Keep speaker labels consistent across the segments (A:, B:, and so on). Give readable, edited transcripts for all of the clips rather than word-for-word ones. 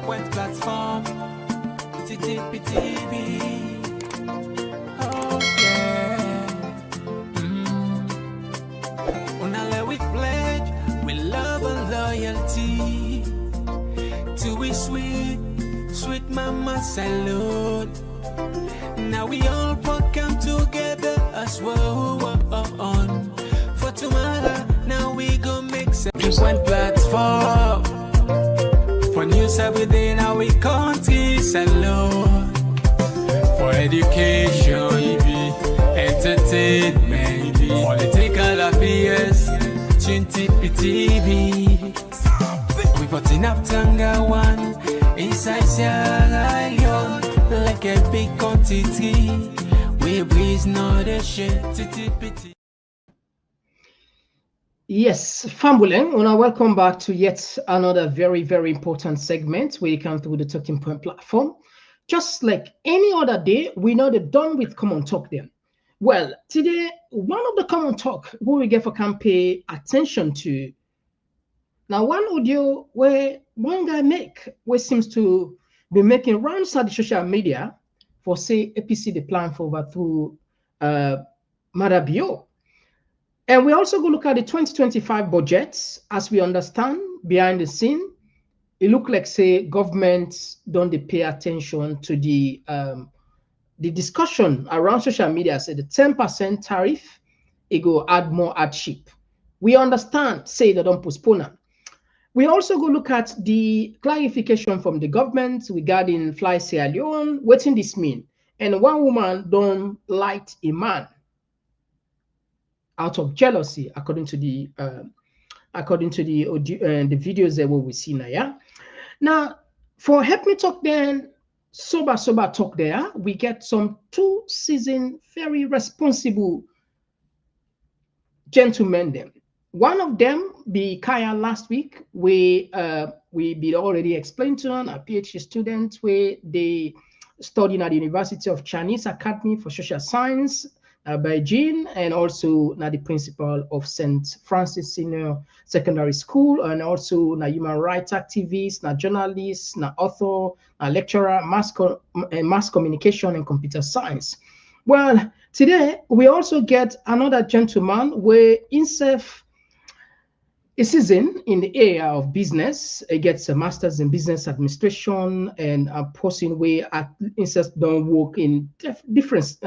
A: point platform. Slpp TV. Oh yeah. Unale we pledge with love and loyalty to we sweet, sweet mama salute. Now we all come together as well on for tomorrow. Now we go make some one platform for news everything. Now we country salute for education, entertainment, political affairs. Slpp TV. We put enough tanga one inside Sierra Leone. Like a big quantity, we breeze not a shit.
B: Yes, Fambulen, and welcome back to yet another very, very important segment where you come through the Talking Point platform. Just like any other day, we know they're done with Komon-Tok then. Well, today, one of the Komon-Tok who we get for can pay attention to. Now, one audio where one guy where seems to be making rounds at the social media for say APC the plan for overthrow Madabio. And we also go look at the 2025 budgets. As we understand behind the scene, it look like say governments don't pay attention to the discussion around social media. Say the 10% tariff, it go add more hardship. We understand say they don't postpone them. We also go look at the clarification from the government regarding Fly Sierra Leone. What does this mean? And one woman don't light a man out of jealousy, according to the videos that we see now. Yeah. Now, for Help Me Talk, then sober talk there, we get some 2 seasoned, very responsible gentlemen. Them. One of them be Kaya last week. We be already explained to them, a PhD student where they studying at the University of Chinese Academy for Social Science, Beijing, and also now the principal of St. Francis Senior Secondary School, and also now human rights activist, now journalist, now author, now lecturer, mass communication and computer science. Well, today we also get another gentleman where himself a season in the area of business. He gets a master's in business administration and a person where don't work in different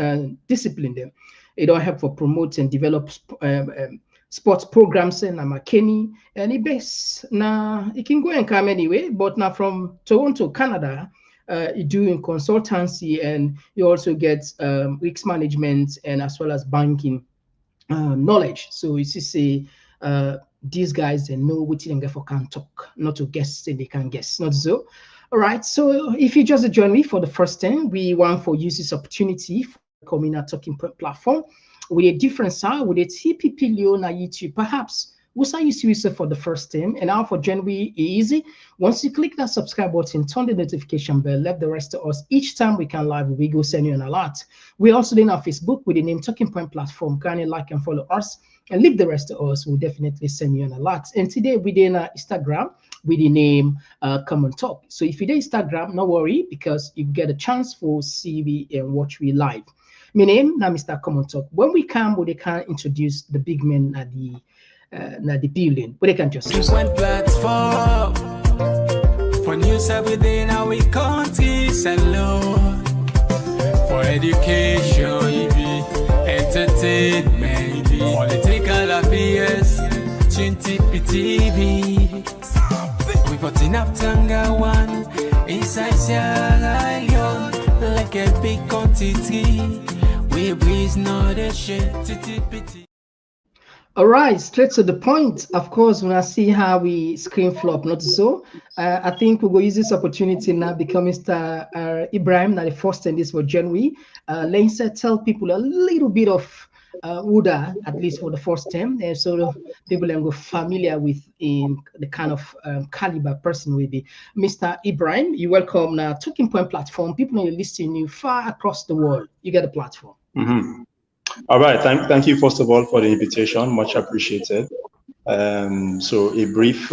B: discipline. Them. It don't help for promote and develop sports programs in McKinney, and he base now he can go and come anyway. But now from Toronto, Canada, he doing consultancy, and he also gets risk management and as well as banking knowledge. So you see these guys, they know what they can talk, not to guess, and they can guess, not so. All right, so if you just join me for the first time, we want for use this opportunity for coming at Talking Point platform with a different side, with a TPP Leon on YouTube. Perhaps we'll say you see yourself for the first time, and now for January easy. Once you click that subscribe button, turn the notification bell, let the rest of us each time we can live, we go send you an alert. We also in our Facebook with the name Talking Point platform. Can you like and follow us? And leave the rest of us, will definitely send you an alert. And today we did Instagram with the name Komon-Tok. So if you did Instagram, no worry, because you get a chance for see me and watch me live. My name now Mr. Komon-Tok. When we come, we can introduce the big men at the building. But they can just
A: one platform for news everything. Now we country salute for education, entertainment, political affairs. Slpp TV. We put enough tanga one inside Sierra Leone. Like a big quantity, we breeze not a shit.
B: All right, straight to the point. Of course, when I see how we screen flop, not so. I think we'll go use this opportunity now because Mr. Ibrahim, now the first in this for January. Let's tell people a little bit of Uda, at least for the first time, and so people are familiar with the kind of caliber person will be. Mr. Ibrahim, you welcome now Talking Point platform. People are listening you far across the world. You get a platform.
C: Mm-hmm. All right, thank you first of all for the invitation, much appreciated. So a brief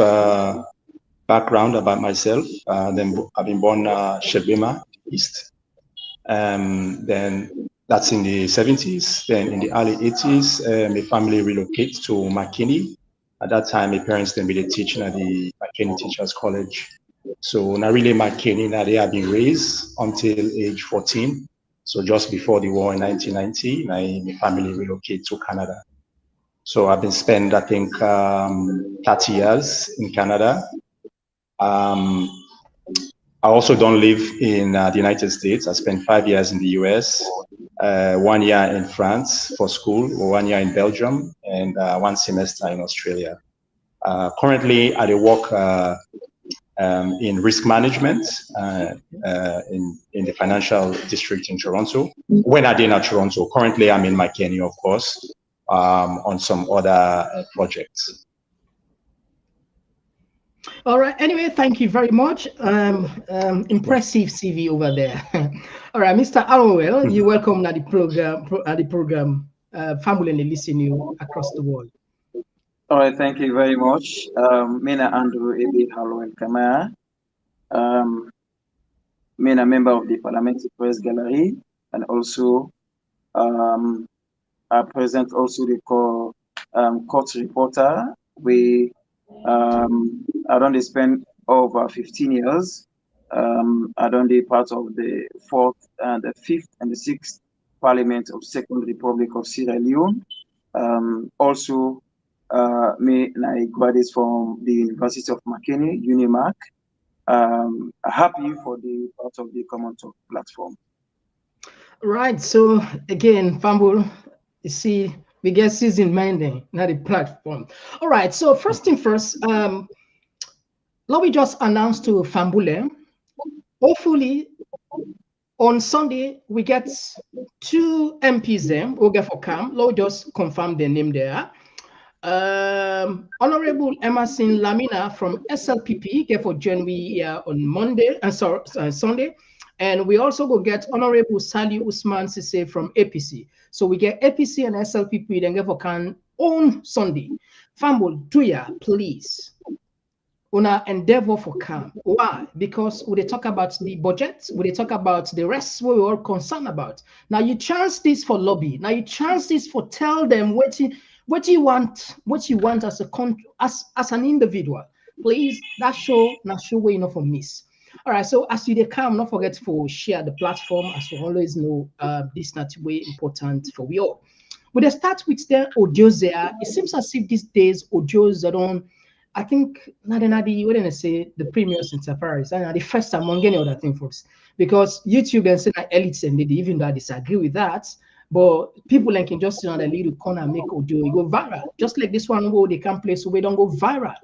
C: background about myself. Then I've been born Shebima East. Then that's in the 70s. Then in the early 80s, my family relocated to McKinney. At that time, my parents then been teaching at the McKinney Teachers College. So not really McKinney, now they have been raised until age 14. So just before the war in 1990, my family relocated to Canada. So I've been spent, I think, 30 years in Canada. I also don't live in the United States. I spent 5 years in the US, 1 year in France for school, 1 year in Belgium, and 1 semester in Australia. Currently, I work in risk management in the financial district in Toronto. When I did at Toronto, currently I'm in McKinney, of course, on some other projects.
B: All right. Anyway, thank you very much. Impressive CV over there. All right, Mr. Arowell, you're welcome at the program. Family and listen you across the world.
D: All right, thank you very much. Mina Andrew Ebi Halloween Kamara. Mina member of the Parliamentary Press Gallery, and also I present also the court reporter. We I don't spend over 15 years. I don't be part of the 4th and the 5th and the 6th Parliament of Second Republic of Sierra Leone. Also, me I graduated from the University of McKinney, Unimac. Happy for the part of the Komon-Tok platform.
B: Right. So again, Fambul, you see, we get season minding, not a platform. All right. So first thing first, we just announced to Fambule, hopefully on Sunday we get 2 MPs there. We'll get for CAM. We'll just confirm the name there. Honorable Emerson Lamina from SLPP get for January here on Monday and Sunday. And we also go get Honorable Sali Usman Sise from APC. So we get APC and SLPP then get for CAN on Sunday. Fambul, Tuya, please. Una endeavor for CAM. Why? Because we talk about the budget, we talk about the rest we are all concerned about. Now you chance this for lobby. Now you chance this for tell them what you want as a as an individual. Please, that show way enough for miss. All right, so as you come, not forget to share the platform. As you always know, this not way important for we all. But they start with the audios there. It seems as if these days audios are on. I think not say the premiums in Safaris and the first among any other thing, folks. Because YouTube and say elites and they even though I disagree with that, but people can just sit on a little corner and make audio go viral. Just like this one where they can play so we don't go viral.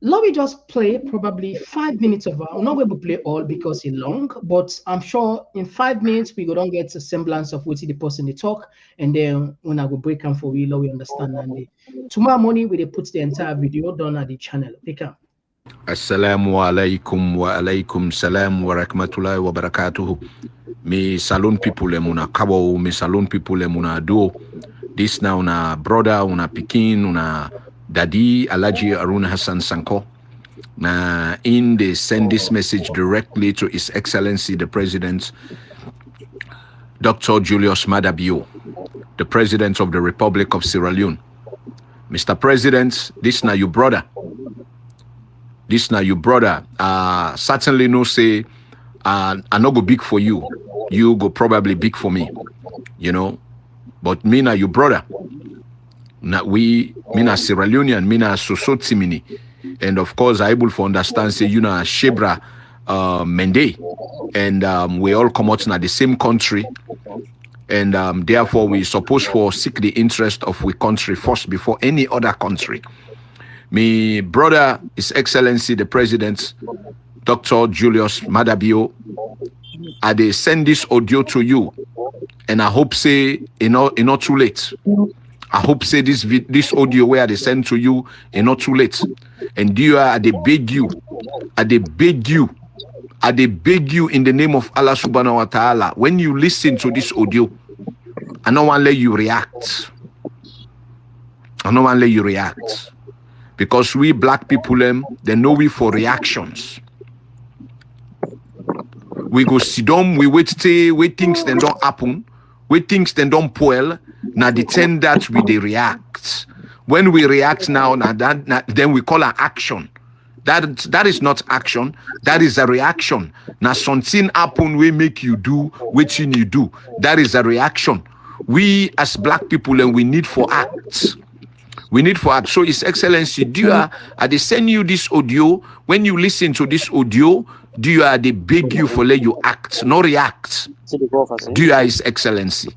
B: Let me just play probably 5 minutes of I'm not going to play all because it's long, but I'm sure in 5 minutes we don't get a semblance of what the person they talk, and then when I go break them for we understand. And tomorrow morning we put the entire video done at the channel. Become.
E: Assalamu alaikum wa alaikum salam wa rahmatullahi wa barakatuhu. Me salon people muna kabo, me salon people muna do. This now una brother, una pikin, una Daddy Alaji Arun Hassan Sanko. In they send this message directly to His Excellency the President, Dr. Julius Maada Bio, the President of the Republic of Sierra Leone. Mr. President, this now your brother. This now your brother. Certainly no say I no go big for you. You go probably big for me, you know. But me now your brother. Mina Sierra Leonean, mina Sosotimini, and of course I able to understand say you know Shebra Mende, and we all come out in the same country, and therefore we supposed to seek the interest of we country first before any other country. Me brother, His Excellency the President, Dr. Julius Maada Bio, I they send this audio to you, and I hope say not too late. I hope say this audio where they send to you is not too late. And dear, I beg you in the name of Allah subhanahu wa ta'ala, when you listen to this audio, I don't want to let you react. I don't want to let you react. because we black people they know we for reactions. We go sit down, we wait things then don't happen, wait things then don't spoil. Now the turn that we they react. When we react now, then we call an action. That is not action, that is a reaction. Now something happen, we make you do what you do. That is a reaction. We as black people and we need for acts. We need for act. So His Excellency, they send you this audio. When you listen to this audio, they beg you for let you act, not react. His Excellency.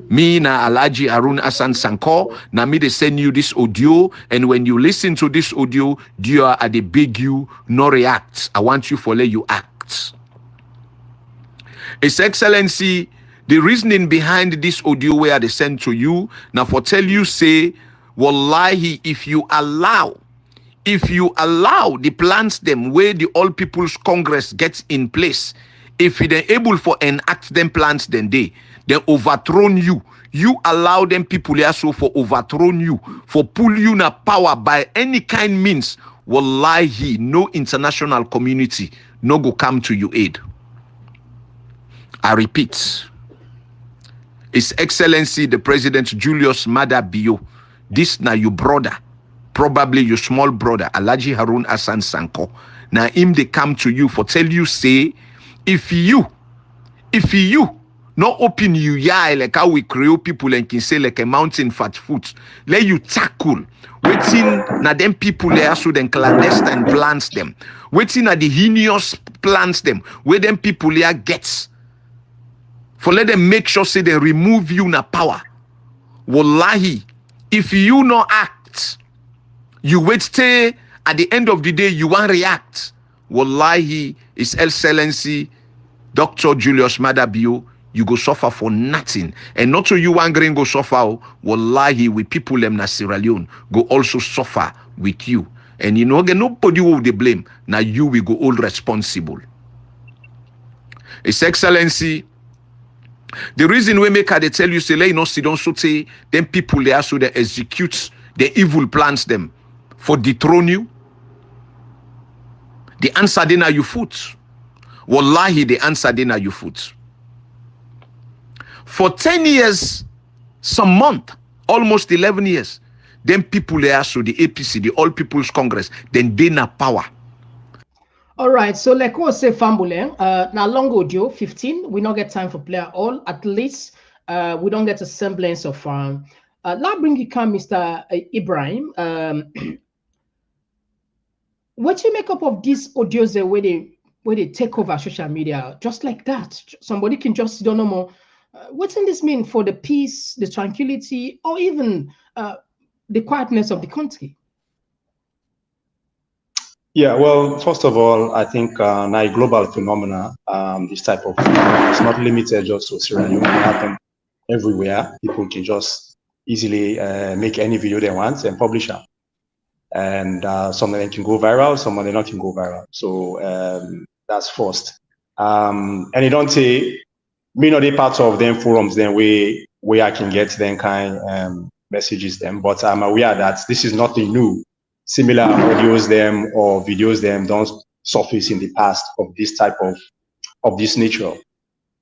E: Me na Alhaji Harun Hassan Sanko, na me they send you this audio, and when you listen to this audio, they beg you, not react. I want you for let you act. His Excellency, the reasoning behind this audio where they send to you, now for tell you say, wallahi, if you allow the plans them where the All People's Congress gets in place, if they're able for enact them plans, then they overthrown you. You allow them people here so for overthrown you, for pull you na power by any kind means. Wallahi, no international community no go come to your aid. I repeat, His Excellency the President Julius Maada Bio, this na your brother, probably your small brother, Alhaji Harun Hassan Sanko. Now him they come to you for tell you say, if you not open you like how we create people and can say like a mountain fat foot, let you tackle waiting na them people there so then clandestine plans them, waiting na the heinous plans them where them people there gets for let them make sure say they remove you na power. Wallahi, if you no act, you wait stay at the end of the day you won't react. Wallahi, His Excellency Dr. Julius Maada Bio, you go suffer for nothing. And not so you one green go suffer. Wallahi, with people them na Sierra Leone go also suffer with you. And you know again, nobody will the blame. Now you will go all responsible. His Excellency, the reason we make her they tell you say let you not sit down so say them people there so they execute the evil plans them for dethrone you. The answer then are your foot. Wallahi, the answer then are your foot. For 10 years, some month, almost 11 years, then people there so the APC, the All People's Congress, then they na power.
B: All right, so like we say, Fambule, now long audio 15. We don't get time for player all. At least we don't get a semblance of now bring you come, Mr. Ibrahim. What you make up of these audios where they take over social media just like that? Somebody can just don't know more. What's in this mean for the peace, the tranquility, or even the quietness of the country?
C: Yeah, well, first of all, I think now a global phenomena, this type of phenomena, it's not limited just to Sierra Leone. It happen everywhere. People can just easily make any video they want and publish them. And some of them can go viral, some of them not can go viral. So that's first. And you don't say, me not a part of them forums then where I can get them kind messages them, but I'm aware that this is nothing new. Similar audios them or videos them don't surface in the past of this type of this nature.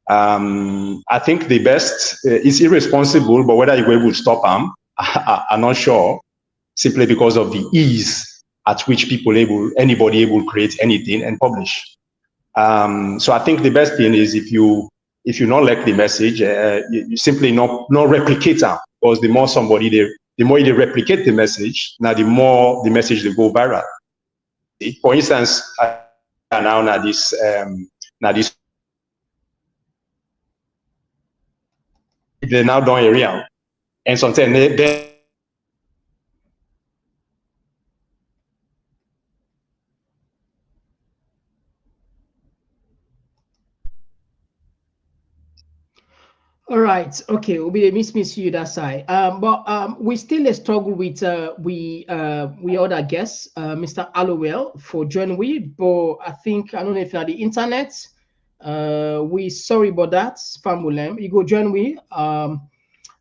C: I think the best is irresponsible, but whether you will stop them, I'm not sure. Simply because of the ease at which anybody able to create anything and publish. So I think the best thing is if you not like the message, you simply not replicate them, because the more the more they replicate the message, now the more the message they go viral. For instance, now this they now done a real, and sometimes they
B: All right, okay, we'll be miss you that side. But we still struggle with we other guests, Mr. Allowell for joining we, but I think I don't know if you're on the internet. We sorry about that, Famulem. You go join we.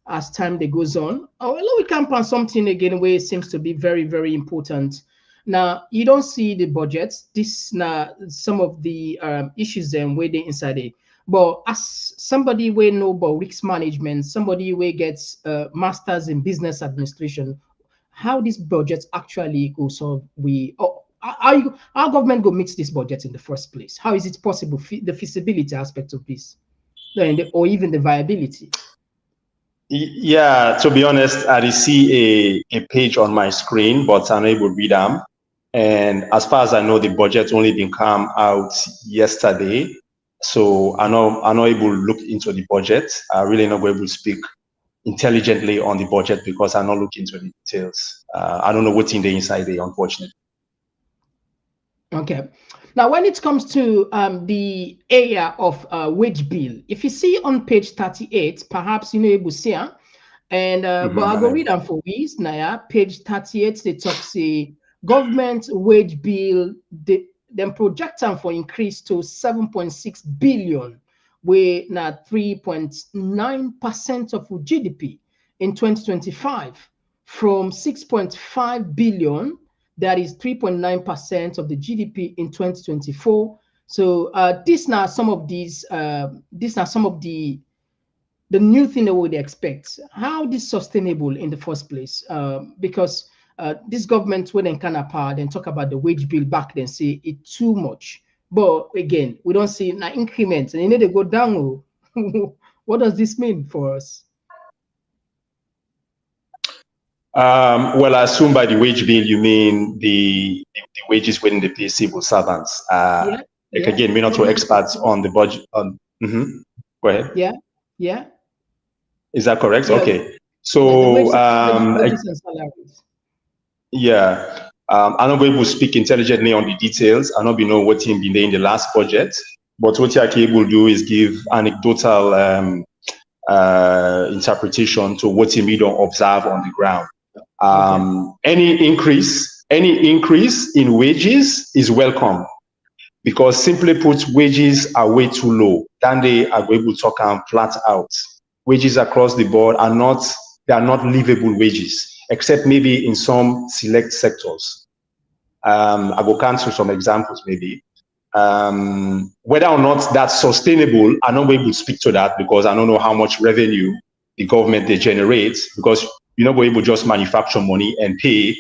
B: as time that goes on. Although we camp on something again where it seems to be very, very important. Now, you don't see the budgets. This now some of the issues then where they inside it. But as somebody we know about risk management, somebody who gets masters in business administration, how this budget actually go so we our government go meet this budget in the first place? How is it possible? The feasibility aspect of this, or even the viability.
C: Yeah, to be honest, I see a page on my screen, but I'm able to read them. And as far as I know, the budget only been come out yesterday. So I'm not able to look into the budget. I really not able to speak intelligently on the budget because I'm not looking into the details. I don't know what's in the inside there, unfortunately.
B: Okay. Now, when it comes to the area of wage bill, if you see on page 38, perhaps you know able to see, and but I go read them for weeks. Now, page 38, they talk say government wage bill, them project them for increase to 7.6 billion, where now 3.9% of GDP in 2025, from 6.5 billion. That is 3.9% of the GDP in 2024. So these are some of these. These are some of the new thing that we would expect. How this sustainable in the first place? Because this government, when they kind of power, then talk about the wage bill back, then say it too much. But again, we don't see now increments, and you need to go down. What does this mean for us?
C: Well, I assume by the wage bill, you mean the wages within the pay civil servants. Again, we're not so experts on the budget. Go ahead.
B: Yeah.
C: Is that correct? Yeah. Okay. So, yeah, I'm not able to speak intelligently on the details. I'm not know what team been there in the last budget, but what you're able to do is give anecdotal interpretation to what we don't observe on the ground. Any increase in wages is welcome, because simply put, wages are way too low. Then they are able to talk flat out. Wages across the board are not livable wages, except maybe in some select sectors. I will cancel some examples maybe. Whether or not that's sustainable, I'm not able to speak to that because I don't know how much revenue the government they generate, because you're not able to just manufacture money and pay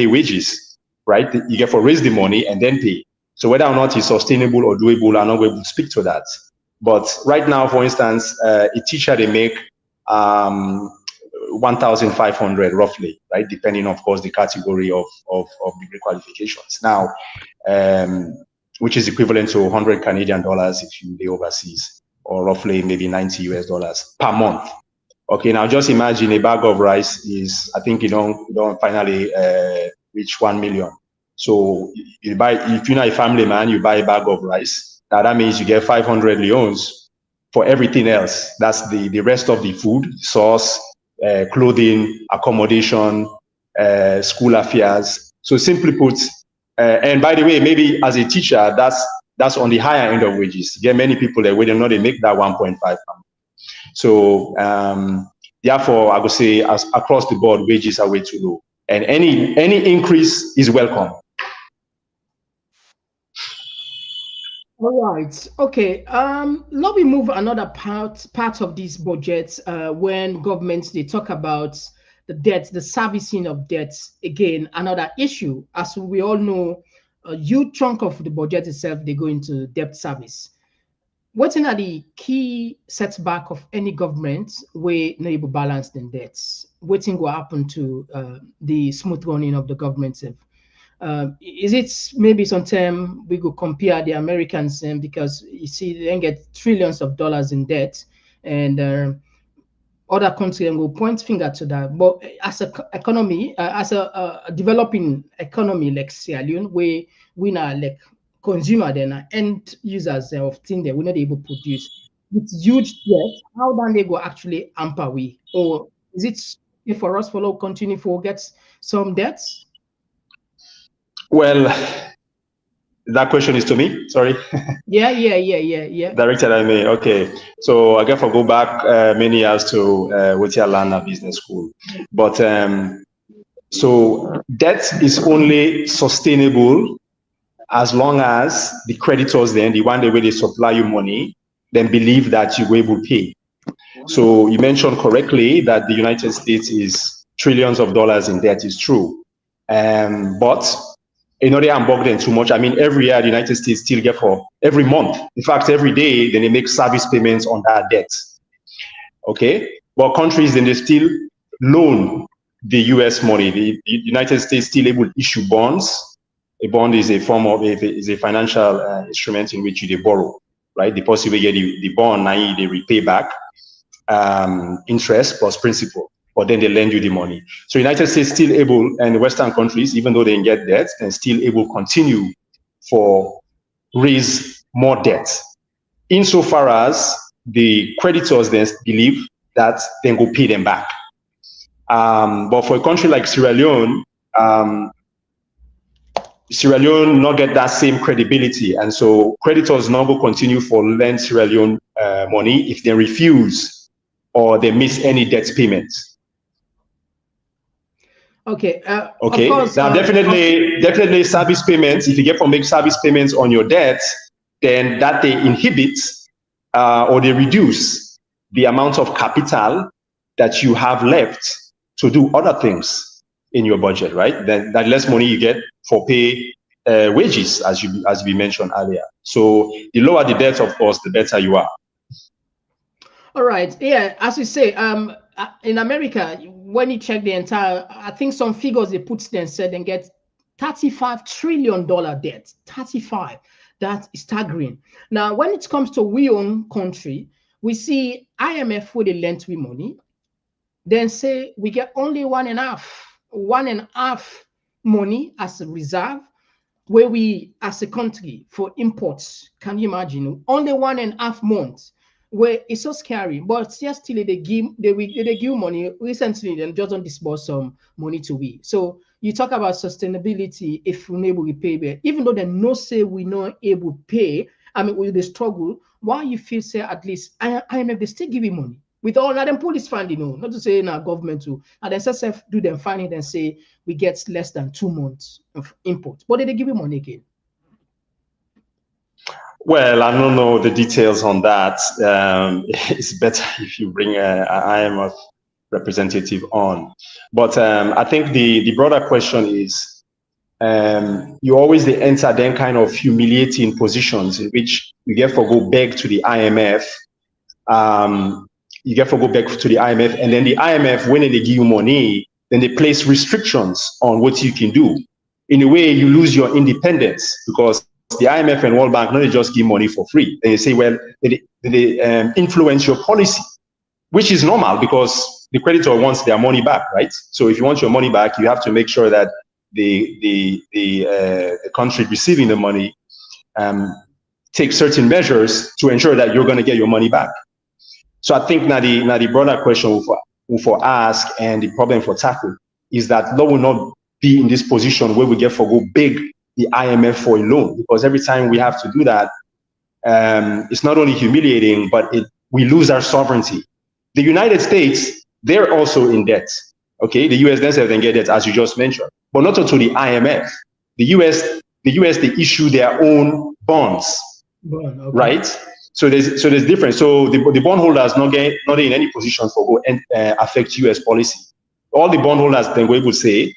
C: wages, right? You get for raise the money and then pay. So whether or not it's sustainable or doable, I'm not able to speak to that. But right now, for instance, a teacher, they make 1,500 roughly, right? Depending, of course, the category of degree qualifications. Now, which is equivalent to 100 Canadian dollars if you live overseas, or roughly maybe 90 US dollars per month. Okay, now just imagine a bag of rice is, I think you don't finally reach 1 million. So you buy, if you're not a family man, you buy a bag of rice. Now that means you get 500 leons for everything else. That's the rest of the food, sauce, clothing, accommodation, school affairs. So simply put, and by the way, maybe as a teacher, that's on the higher end of wages. You get many people that where they know they make that 1.5. So therefore, I would say across the board, wages are way too low, and any increase is welcome.
B: All right. Okay. Let me move another part of this budget. When governments they talk about the debt, the servicing of debts. Again, another issue. As we all know, a huge chunk of the budget itself they go into debt service. What are the key setback of any government where not able balance the debts? What thing will happen to the smooth running of the government? Is it maybe sometime we could compare the Americans because you see they then get trillions of dollars in debt, and other countries will point finger to that. But as an economy, as a developing economy like Sierra Leone, where we now like consumer then end users of things that we're not able to produce with huge debt, how then they go actually hamper we? Or is it for us follow continue to get some debts?
C: Well, That question is to me. Sorry.
B: Yeah.
C: Directed at me. Okay. So I guess I'll go back many years to Wetialana Business School. But so debt is only sustainable as long as the creditors, then the one way they supply you money, then believe that you will pay. So you mentioned correctly that the United States is trillions of dollars in debt. Is true. But in order to bog them too much, I mean, every year the United States still get for every month. In fact, every day, then they make service payments on that debt. Okay, but countries then they still loan the U.S. money. The United States still able to issue bonds. A bond is a form of is a financial instrument in which you borrow, right? The possible get the bond, now they repay back interest plus principal, but then they lend you the money. So United States still able, and the Western countries, even though they get debt, and still able continue for raise more debt, insofar as the creditors then believe that they will pay them back. But for a country like Sierra Leone not get that same credibility, and so creditors now will continue for lend Sierra Leone money if they refuse or they miss any debt payments.
B: Okay.
C: Okay.
B: Of course,
C: now, definitely service payments. If you get to make service payments on your debt, then that they inhibit or they reduce the amount of capital that you have left to do other things in your budget, right? Then that less money you get for pay wages, as we mentioned earlier. So the lower the debt, of course, the better you are.
B: All right. Yeah, as you say, in America, when you check the entire, I think some figures they put there and said they get $35 trillion debt. 35. That is staggering. Now, when it comes to we own country, we see IMF where they lend we money, then say we get only one and a half money as a reserve, where we as a country for imports. Can you imagine? Only 1.5 months. Where it's so scary, but still they give money recently. Then just don't disburse some money to we. So you talk about sustainability. If we're able to pay back, even though they no say we not able to pay, I mean with the struggle, why you feel say at least IMF they still give you money with all now them police funding, not to say in our government too, and then SSF do them finding and say we get less than 2 months of import, but they give you money again.
C: Well, I don't know the details on that. It's better if you bring an IMF representative on. But I think the broader question is, you always enter then kind of humiliating positions in which you get to go beg to the IMF. You get to go back to the IMF, and then the IMF, when they give you money, then they place restrictions on what you can do. In a way, you lose your independence, because the IMF and World Bank not just give money for free. They say, well, they influence your policy, which is normal because the creditor wants their money back, right? So if you want your money back, you have to make sure that the country receiving the money takes certain measures to ensure that you're going to get your money back. So I think now the broader question for ask and the problem for tackle is that law will not be in this position where we get for go big the IMF for a loan, because every time we have to do that, it's not only humiliating, but we lose our sovereignty. The United States, they're also in debt. Okay, the US themselves then get debt, as you just mentioned, but not to the IMF. The US they issue their own bonds, okay, right? So there's difference. So the bondholders not in any position for go and affect US policy. All the bondholders then we would say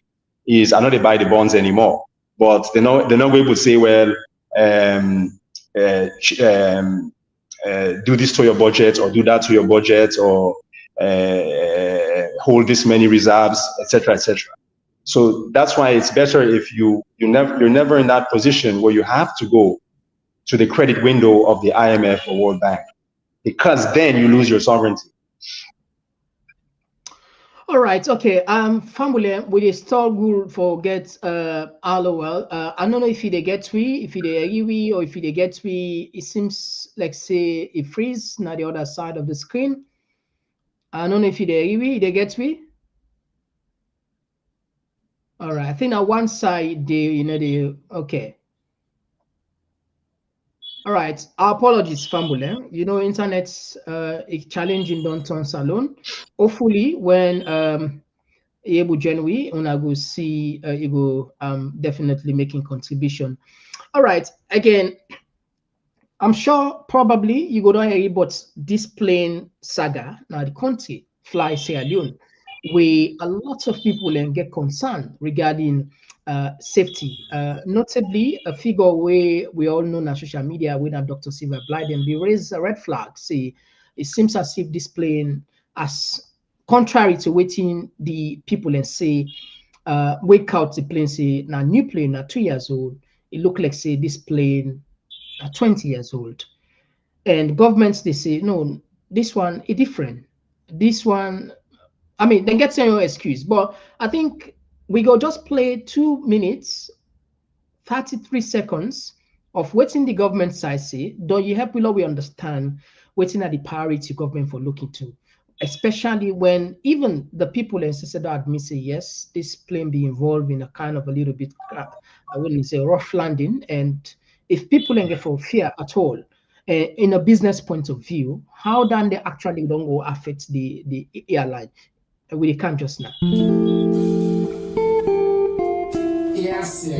C: is I know they buy the bonds anymore. But they're not able to say, well, do this to your budget or do that to your budget or hold this many reserves, etc., etc. So that's why it's better if you're never in that position where you have to go to the credit window of the IMF or World Bank, because then you lose your sovereignty.
B: All right, okay. Family, we dey still good for get LOL. I don't know if they get we, if they agree, or if they get we. It seems like say it freeze now the other side of the screen. I don't know if they agree, they get we. All right, I think on one side they okay. All right. Our apologies, Fambule. You know, internet's a challenging downtown salon. Hopefully, when able January, una go see you go definitely making contribution. All right. Again, I'm sure probably you go down here, but this plane saga now the country fly Sierra Leone, where a lot of people then get concerned regarding safety. Notably, a figure where we all know on social media when Dr. Silver Blyden be raised a red flag. Say it seems as if this plane, as contrary to waiting the people and say, wake out the plane say now new plane now 2 years old. It look like say this plane 20 years old. And governments, they say, no, this one is different. This one, I mean, they get no excuse. But I think we go just play 2 minutes, 33 seconds of waiting the government side say, don't you help we understand waiting at the priority government for looking to, especially when even the people in Sicily admit say, yes, this plane be involved in a kind of a little bit, I wouldn't say rough landing. And if people don't get for fear at all, in a business point of view, how then they actually don't go affect the airline? We can't just now.
F: Yes, you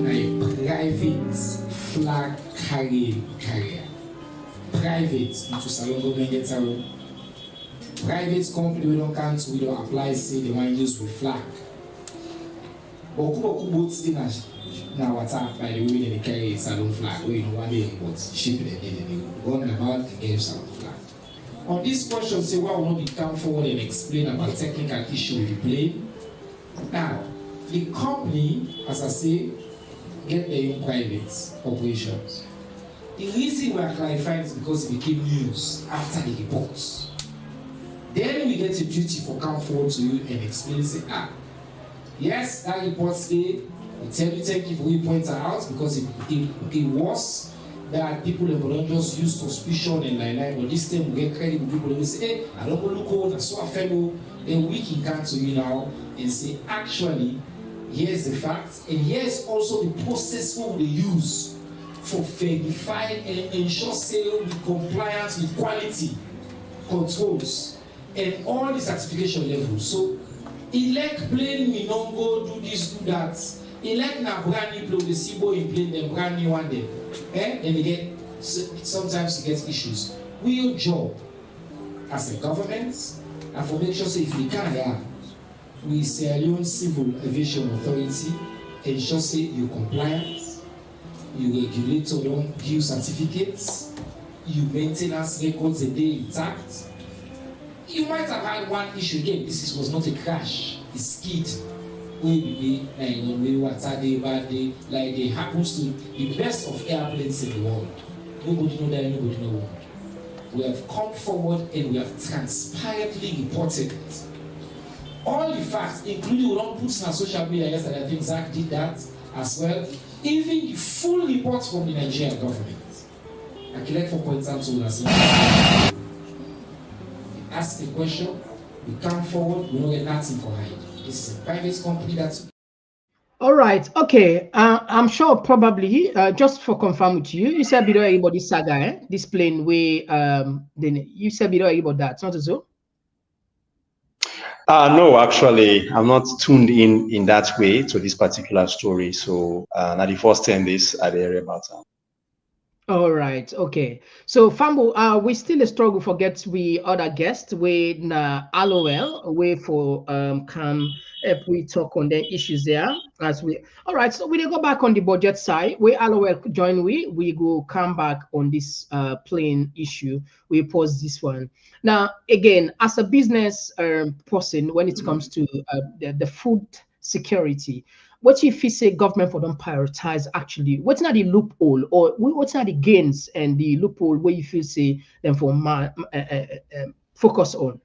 F: a private flag carrier. Private, to salon government get a private company we don't count, we don't apply, say they want to use with flag. But Kubo now what's up by the way they carry salon flag, we don't want to but ship it going about the game salon flag. On this question, say why will not be come forward and explain about technical issue with the plane. Now, the company, as I say, get their own private operations. The reason we are clarifying is because it became news after the reports. Then we get a duty for come forward to you and explain, say, yes, that report say, we tell you thank you for you point out because it was that people don't just use suspicion and like, but this time we get credit with people who say, hey, I don't go look old, I saw a fellow, then we can come to you now and say, actually, here's the facts, and here's also the process we use for verifying and ensure sale with compliance with quality controls and all the certification levels. So, elect plane we don't go do this, do that. Elect na brand new plane, the SIBO in plane, them brand new one them. And they get sometimes you get issues. We job as a government and for make sure so if we can we Sierra Leone Civil Aviation Authority ensure say you compliant, you regulate your own due certificates, you maintenance records a day intact. You might have had one issue again. This was not a crash, it's skid. Like it happens to the best of airplanes in the world. Nobody know that, nobody know what. We have come forward and we have transparently reported it. All the facts, including we don't put on social media yesterday, I think Zach did that as well. Even the full report from the Nigerian government. I can let for points out to us. Ask a question, we come forward, we don't get nothing for hide. This is a private company that's.
B: All right. Okay. I'm sure probably just for confirm with you, you said about this saga, this plane way. Then you said about that, not so.
C: No, actually, I'm not tuned in that way to this particular story. So, now the first 10 days at the area about that.
B: All right. Okay. So, Fambo, we still struggle for get we other guests with LOL way for come if we talk on the issues there as we. All right. So we go back on the budget side. We LOL join we go come back on this plane issue. We pause this one now again as a business person when it comes to the food security. What if you say government for don't prioritize actually? What's not the loophole or what's not the gains and the loophole where you feel say them for focus on?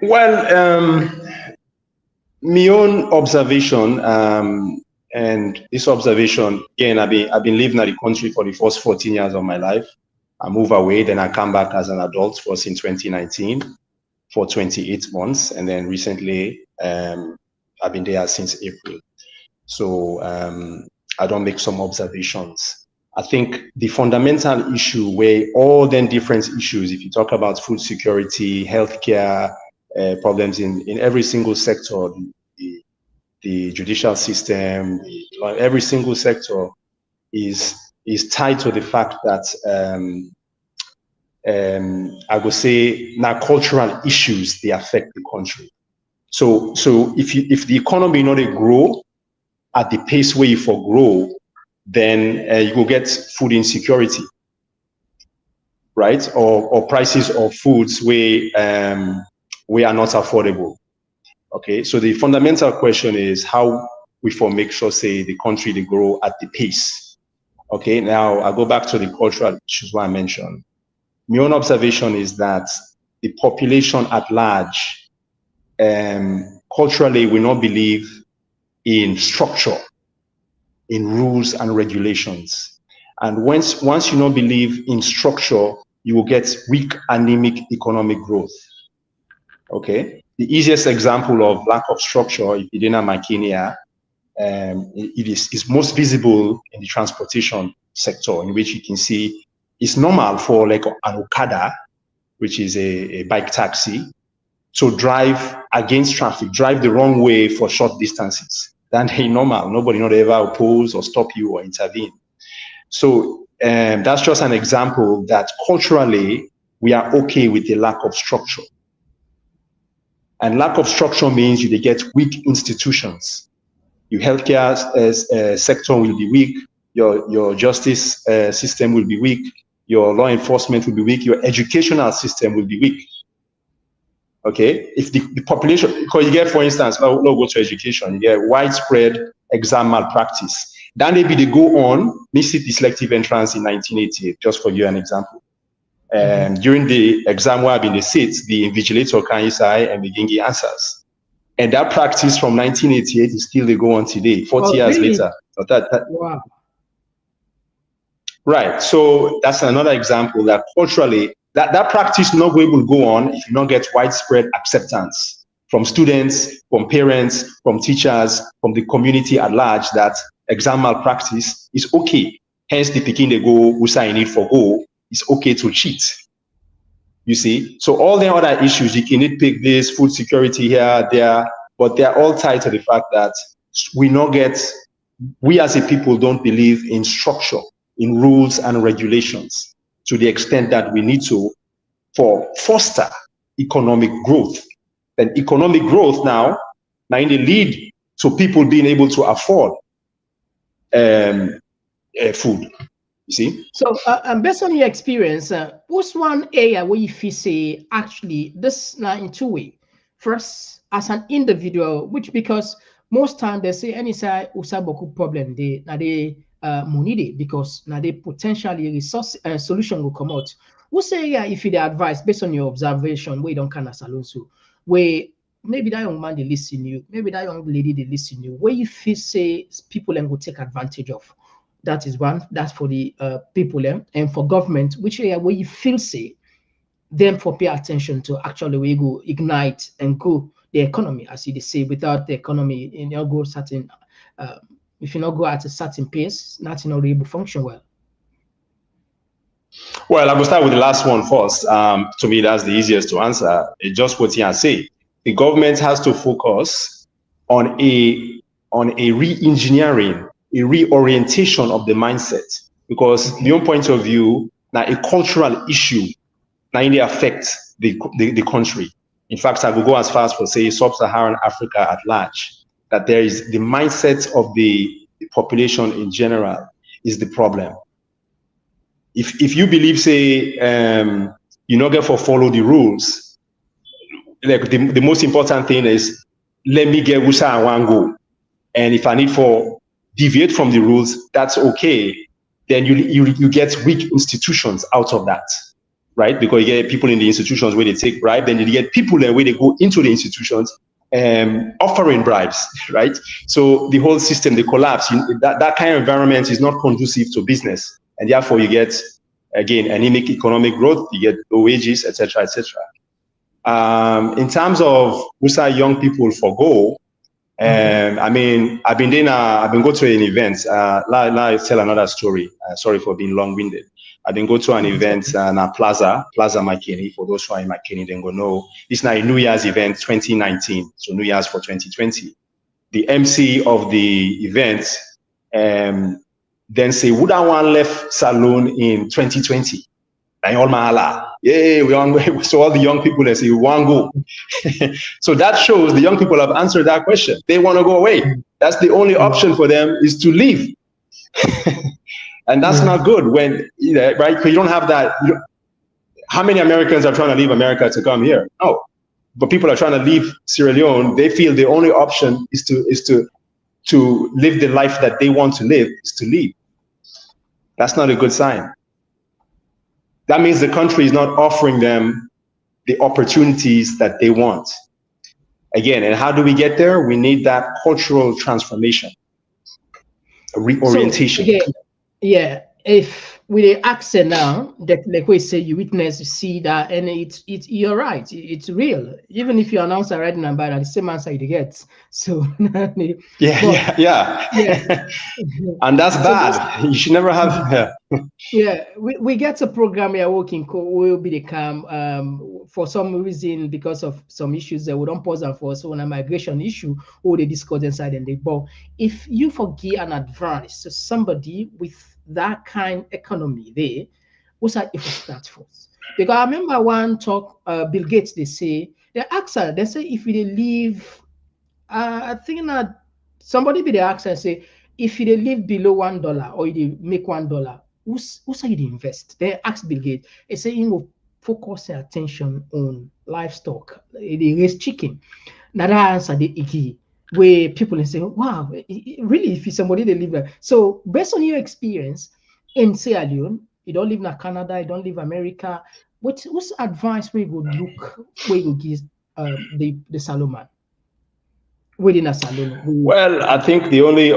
C: Well, my own observation, and this observation again, I've been living in the country for the first 14 years of my life. I move away, then I come back as an adult first in 2019 for 28 months, and then recently I've been there since April. So I don't make some observations. I think the fundamental issue where all then different issues, if you talk about food security, healthcare, problems in every single sector, the judicial system, every single sector is tied to the fact that I would say now cultural issues, they affect the country. So if the economy not grow at the pace where you for grow, then you will get food insecurity, right? Or prices of foods where are not affordable. Okay, so the fundamental question is how we for make sure say the country they grow at the pace. Okay, now I go back to the cultural issues what I mentioned. My own observation is that the population at large culturally will not believe in structure, in rules and regulations. And once you not believe in structure, you will get weak, anemic economic growth. Okay, the easiest example of lack of structure, if you didn't have Kenya, it is most visible in the transportation sector, in which you can see it's normal for like an Okada, which is a bike taxi, to drive against traffic, drive the wrong way for short distances. That's normal. Nobody not ever oppose or stop you or intervene. So that's just an example that culturally we are okay with the lack of structure. And lack of structure means you get weak institutions. Your healthcare sector will be weak. Your justice system will be weak. Your law enforcement will be weak. Your educational system will be weak. Okay, if the population, because you get, for instance, no go to education, you get widespread exam malpractice. Then maybe they go on, miss it the selective entrance in 1988, just for you an example. During the exam where I've been the seats, the invigilator can say and begin the answers. And that practice from 1988 is still they go on today, 40 years
B: really?
C: later. So
B: Wow.
C: Right, so that's another example that culturally, that practice not going to go on if you not get widespread acceptance from students, from parents, from teachers, from the community at large that exam malpractice is okay. Hence the picking they go, who sign it for go, it's okay to cheat. You see, so all the other issues, you can nitpick this, food security here, there, but they're all tied to the fact that we as a people don't believe in structure, in rules and regulations to the extent that we need to foster economic growth. And economic growth now in the lead to people being able to afford food. You see? So
B: based on your experience, what's one area where you feel say actually this now in two ways? First, as an individual, which because most time they say any side usaboku problem they money day because now they potentially resource solution will come out. What's area if you advise based on your observation where you don't kind of salon so where maybe that young man they listen you, maybe that young lady they listen you, where you feel say people then will take advantage of. That is one. That's for the people and for government, which area where you feel say them for pay attention to actually where you go ignite and grow the economy, as you say, without the economy in your go certain if you not go at a certain pace, nothing will able to function well.
C: Well, I will start with the last one first. To me, that's the easiest to answer. It's just what you say. The government has to focus on a re-engineering, a reorientation of the mindset, because the own point of view, now a cultural issue, now it affects the country. In fact, I will go as far as for say sub-Saharan Africa at large, that there is the mindset of the population in general is the problem. If you believe, say, you not get for follow the rules, like the most important thing is let me get where I want to go, and if I need for deviate from the rules, that's okay. Then you get weak institutions out of that, right? Because you get people in the institutions where they take bribe, then you get people there where they go into the institutions offering bribes, right? So the whole system, they collapse. That kind of environment is not conducive to business, and therefore you get again anemic economic growth, you get low wages, etc., etc. In terms of who young people forgo, I mean, I've been going to an event. Let I tell another story. Sorry for being long-winded. I've been going to an event in Plaza McKinney. For those who are in McKinney, then go know. It's now a New Year's event 2019. So New Year's for 2020. The MC of the event then say, would I want left saloon in 2020? And all my yeah, we want. So all the young people, they say, we want go. So that shows the young people have answered that question. They want to go away. That's the only option for them, is to leave. And that's not good when, right? Because you don't have that. How many Americans are trying to leave America to come here? No. But people are trying to leave Sierra Leone. They feel the only option is to live the life that they want to live, is to leave. That's not a good sign. That means the country is not offering them the opportunities that they want. Again, and how do we get there? We need that cultural transformation, a reorientation.
B: So, yeah, if with the accent now, that like we say, you witness, you see that, and you're right, it's real. Even if you announce a right number, the same answer you get. So
C: yeah. And that's bad. You should never have.
B: Yeah, we get a program we are working. Will be the CAM for some reason, because of some issues that we don't pause and for so on a migration issue, or they discuss inside and they. But if you forgive an advice to somebody with that kind economy there, what's that if it starts first? Because I remember one talk, Bill Gates, they say if you leave, I think that somebody be the ask and say, if you live below $1 or you make $1, who's you invest? They ask Bill Gates, they say you will focus your attention on livestock, they raise chicken. Now that answer the icky. Where people say, wow, really, if it's somebody they live there. So based on your experience in Sierra Leone, you don't live in Canada, you don't live in America, what's advice we would look, where you give the Salomon within a salon?
C: Well, I think the only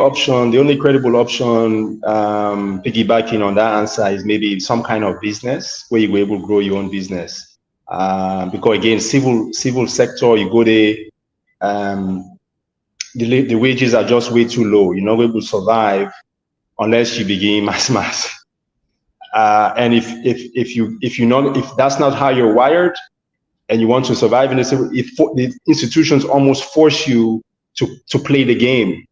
C: credible option, piggybacking on that answer, is maybe some kind of business where you were able to grow your own business. Because again, civil sector, you go there, the wages are just way too low. You're not able to survive unless you begin mass. And if that's not how you're wired, and you want to survive in the institutions almost force you to play the game.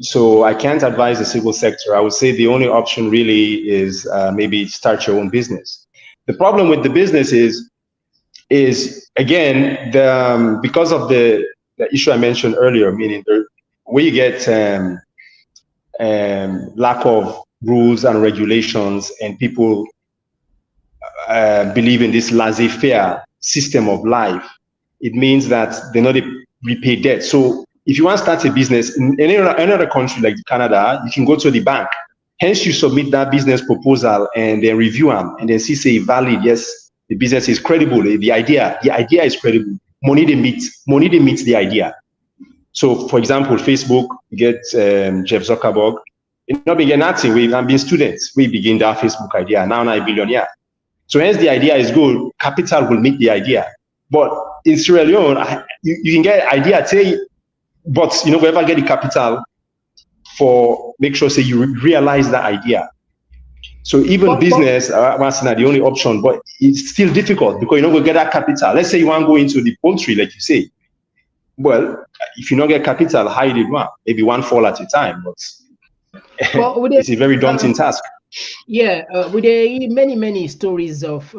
C: So I can't advise the civil sector. I would say the only option really is maybe start your own business. The problem with the business is again because of the issue I mentioned earlier, meaning where you get lack of rules and regulations, and people believe in this laissez-faire system of life, it means that they're not repay debt. So if you want to start a business in another country like Canada, you can go to the bank. Hence, you submit that business proposal and then review them, and then see say valid. Yes, the business is credible. The idea is credible. Money they meet the idea. So, for example, Facebook, you get Jeff Zuckerberg. You not begin nothing. We've been students. We begin that Facebook idea. Now I'm a billionaire. So hence the idea is good. Capital will meet the idea. But in Sierra Leone, you can get idea, but you know, whoever get the capital for make sure say you realize that idea. So even business, was not the only option, but it's still difficult because you don't go get that capital. Let's say you want to go into the poultry, like you say. Well, if you don't get capital, how you did one? Maybe one fall at a time, but it's a very daunting task.
B: Yeah, with many stories of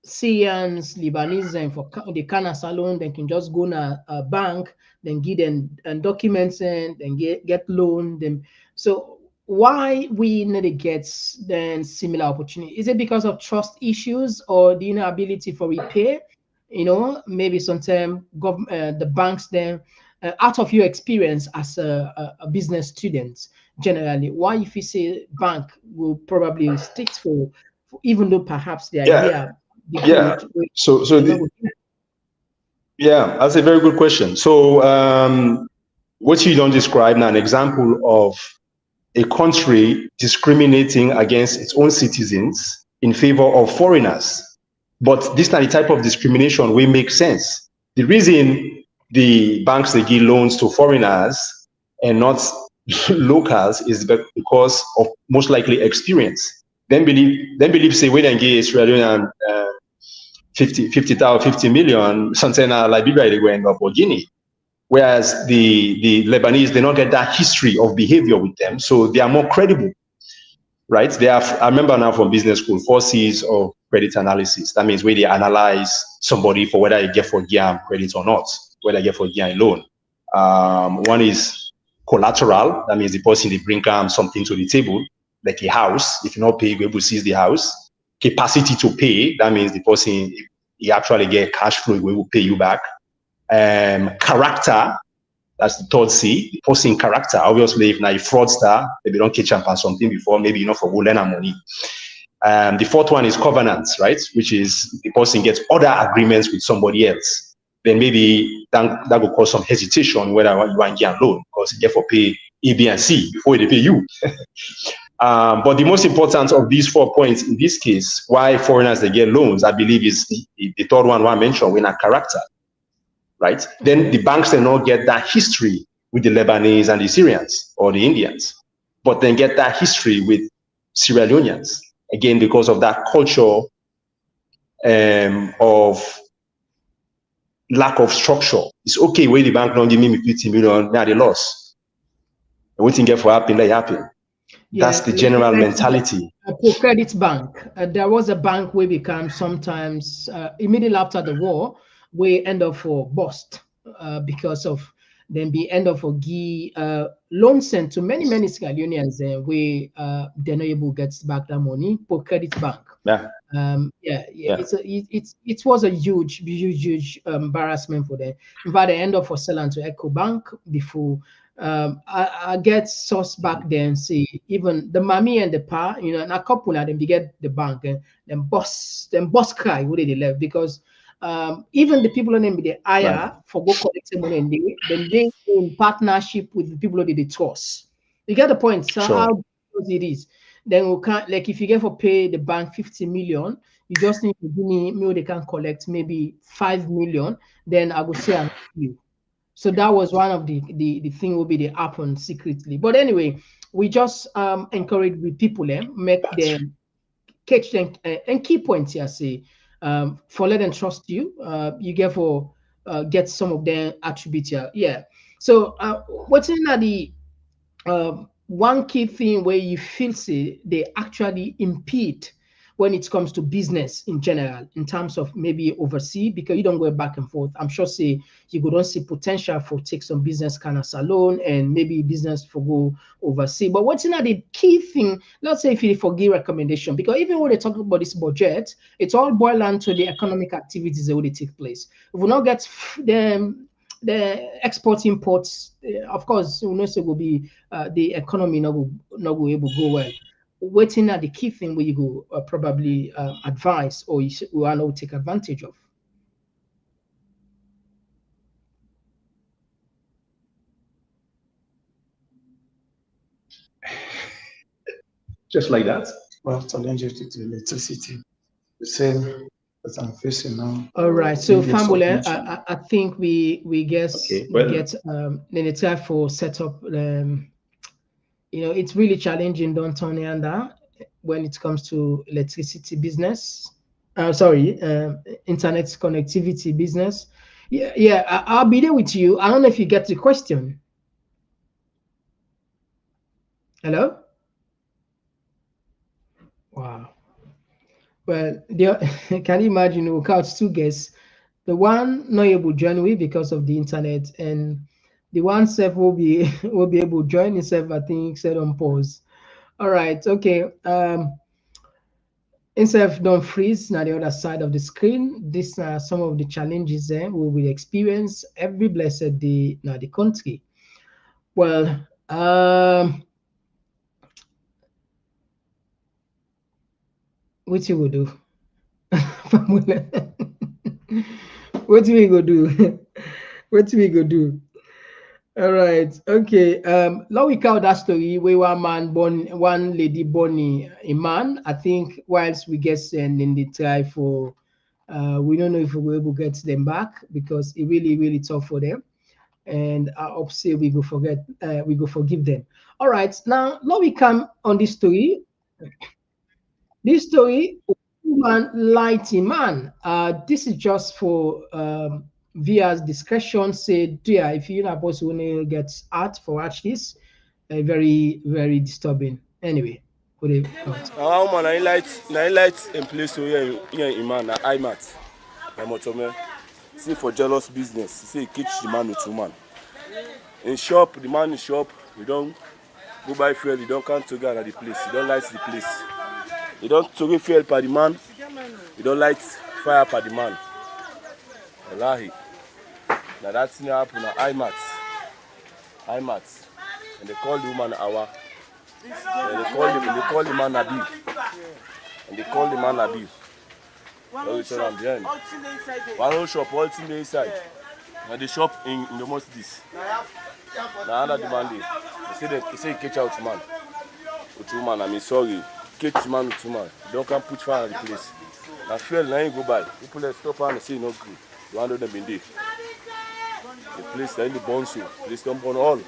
B: Syrians, Lebanese, and for the Kana Salon, they can just go to a bank, then give them documents and get loan them. So why we need to get then similar opportunity? Is it because of trust issues or the inability for repair? You know, maybe sometimes the banks then, out of your experience as a business student, generally, why if you say bank will probably stick for even though perhaps the idea.
C: That's a very good question. So what you don't describe now, an example of a country discriminating against its own citizens in favor of foreigners. But this is not the type of discrimination will make sense. The reason the banks they give loans to foreigners and not locals is because of most likely experience. Then believe say when they give Australian 50 million, something like Liberia they go end up or Guinea. Whereas the Lebanese, they don't get that history of behavior with them, so they are more credible, right? They have, I remember now from business school, 4 C's of credit analysis. That means where they analyze somebody for whether you get for GIAM credit or not, whether you get for GIAM loan. One is collateral. That means the person they bring something to the table, like a house. If you not pay, we will seize the house. Capacity to pay. That means the person he actually get cash flow, we will pay you back. Character, that's the 3rd C, the person character. Obviously, if now a fraudster, maybe don't catch up on something before, maybe for lend money. The 4th one is covenants, right? Which is the person gets other agreements with somebody else. Then maybe that will cause some hesitation whether you want to get a loan because you get for pay A, B, and C before they pay you. But the most important of these 4 points in this case, why foreigners they get loans, I believe is the 3rd one I mentioned, when a character. Right? Then the banks they not get that history with the Lebanese and the Syrians or the Indians, but then get that history with Sierra Leoneans. Again, because of that culture of lack of structure. It's okay when the bank don't give me 50 million, now they lost. And what thing get for happen, they happen. Yeah, that's the general mentality.
B: Credit bank. There was a bank where become sometimes immediately after the war, we end up for bust because of then be end up for loan sent to many Sierra Leoneans where they're not able to get back that money for credit bank.
C: Yeah.
B: It was a huge embarrassment for them. In fact, they end up for selling to Echo Bank before. I get source back there and say even the mommy and the pa, and a couple of them they get the bank and then boss cry where they left because even the people on them the hire for go collect money and they in partnership with the people that they trust. You get the point, so
C: sure.
B: How it is. Then we can't, like if you get for pay the bank 50 million, you just need to give me they can collect maybe 5 million, then I will say I'm you. So that was one of the thing will be the happen secretly. But anyway, we just encourage with people make them catch them and key points here say for let them trust you. You get for get some of their attributes here. Yeah. So what's in the one key thing where you feel say they actually impede when it comes to business in general, in terms of maybe overseas, because you don't go back and forth. I'm sure say you go don't see potential for take some business kind of salon and maybe business for go overseas. But what's in the key thing, let's say if you forgive recommendation, because even when they talk about this budget, it's all boiled down to the economic activities that will take place. If we not get the export imports, of course, we know so will be the economy not go able to go well. Waiting at the key thing where you go probably advise or you will not take advantage of.
C: Just like that.
G: Well, challenges to electricity, the same that I'm facing now.
B: All right, so Famule, I think we guess
C: okay, well,
B: we get the time for setup. It's really challenging downtown Yanda when it comes to electricity business. Internet connectivity business. Yeah, I'll be there with you. I don't know if you get the question. Hello? Wow. Well, can you imagine we count 2 guests? The one not able to join with because of the internet, and the one self will be able to join himself, I think, set on pause. All right, okay. Instead don't freeze now the other side of the screen. These are some of the challenges we will experience every blessed day now the country. Well, what you will do? What we go do? What we go do? All right, okay. Now we count that story where one lady born a man. I think whilst we get sent in the try for We don't know if we're able to get them back because it really tough for them. And I hope say we go forgive them. All right, now we come on this story. This story, woman lighty man. This is just for via's discretion. Say, dear, if you're not supposed to get art for watch this, very disturbing. Anyway, put it out.
H: Man, I light in place here in man, I mat. See for jealous business. See catch the man with woman. In shop, the man in shop, you don't go buy fuel, you don't come together at the place, you don't light the place. You don't toge fuel per the man, you don't light fire per the man. Wallahi. Now that's thing happen at IMAT. And they call the woman Awa. And they call the man Nabi. And they call the man Nabi. One whole shop, all thing inside. Now the shop in the most this. Now under the man they say catch out man. With woman, I mean sorry. Catch man with woman. Don't come put fire on the place. Now fuel now you go by. People let stop and say no good. You want them in there. The place that in the bonso. Place don't burn all.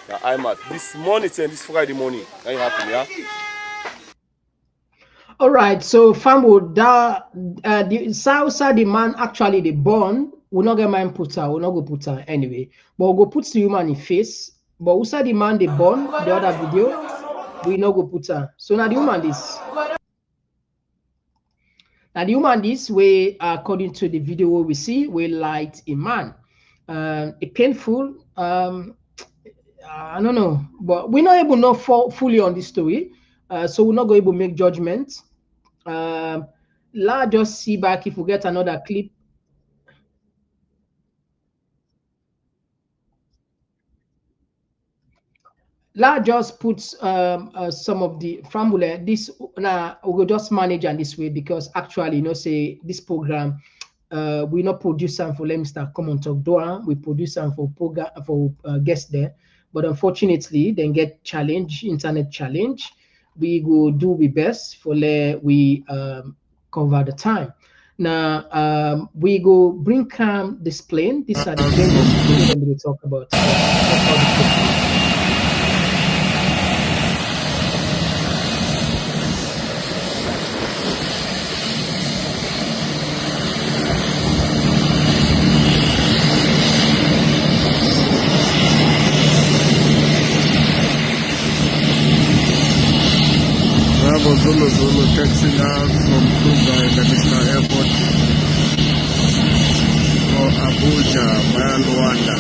H: Now I'm at this morning and this Friday morning. That happen, yeah.
B: All right, so Fambo, the south side the man actually the born will not get man put her, will not go put her anyway. But we'll go put the woman in face. But who said the man the born, the other video, we not go put her. So now the woman this. Now the woman this way, according to the video we see, we light a man. A painful, I don't know, but we're not able to know fully on this story. So we're not going to make judgment. Let's just see back if we get another clip. Let's just put some of the formula. This now we will just manage on this way because actually, you know, say this program, we not produce some for Mr. Komon-Tok Doan. We produce some for guests there, but unfortunately, then get challenge, internet challenge. We go do we best for we cover the time. Now we go bring this plane. These are the planes we talk about.
I: Zulu taxing out from Kruger International Airport for Abuja via Luanda.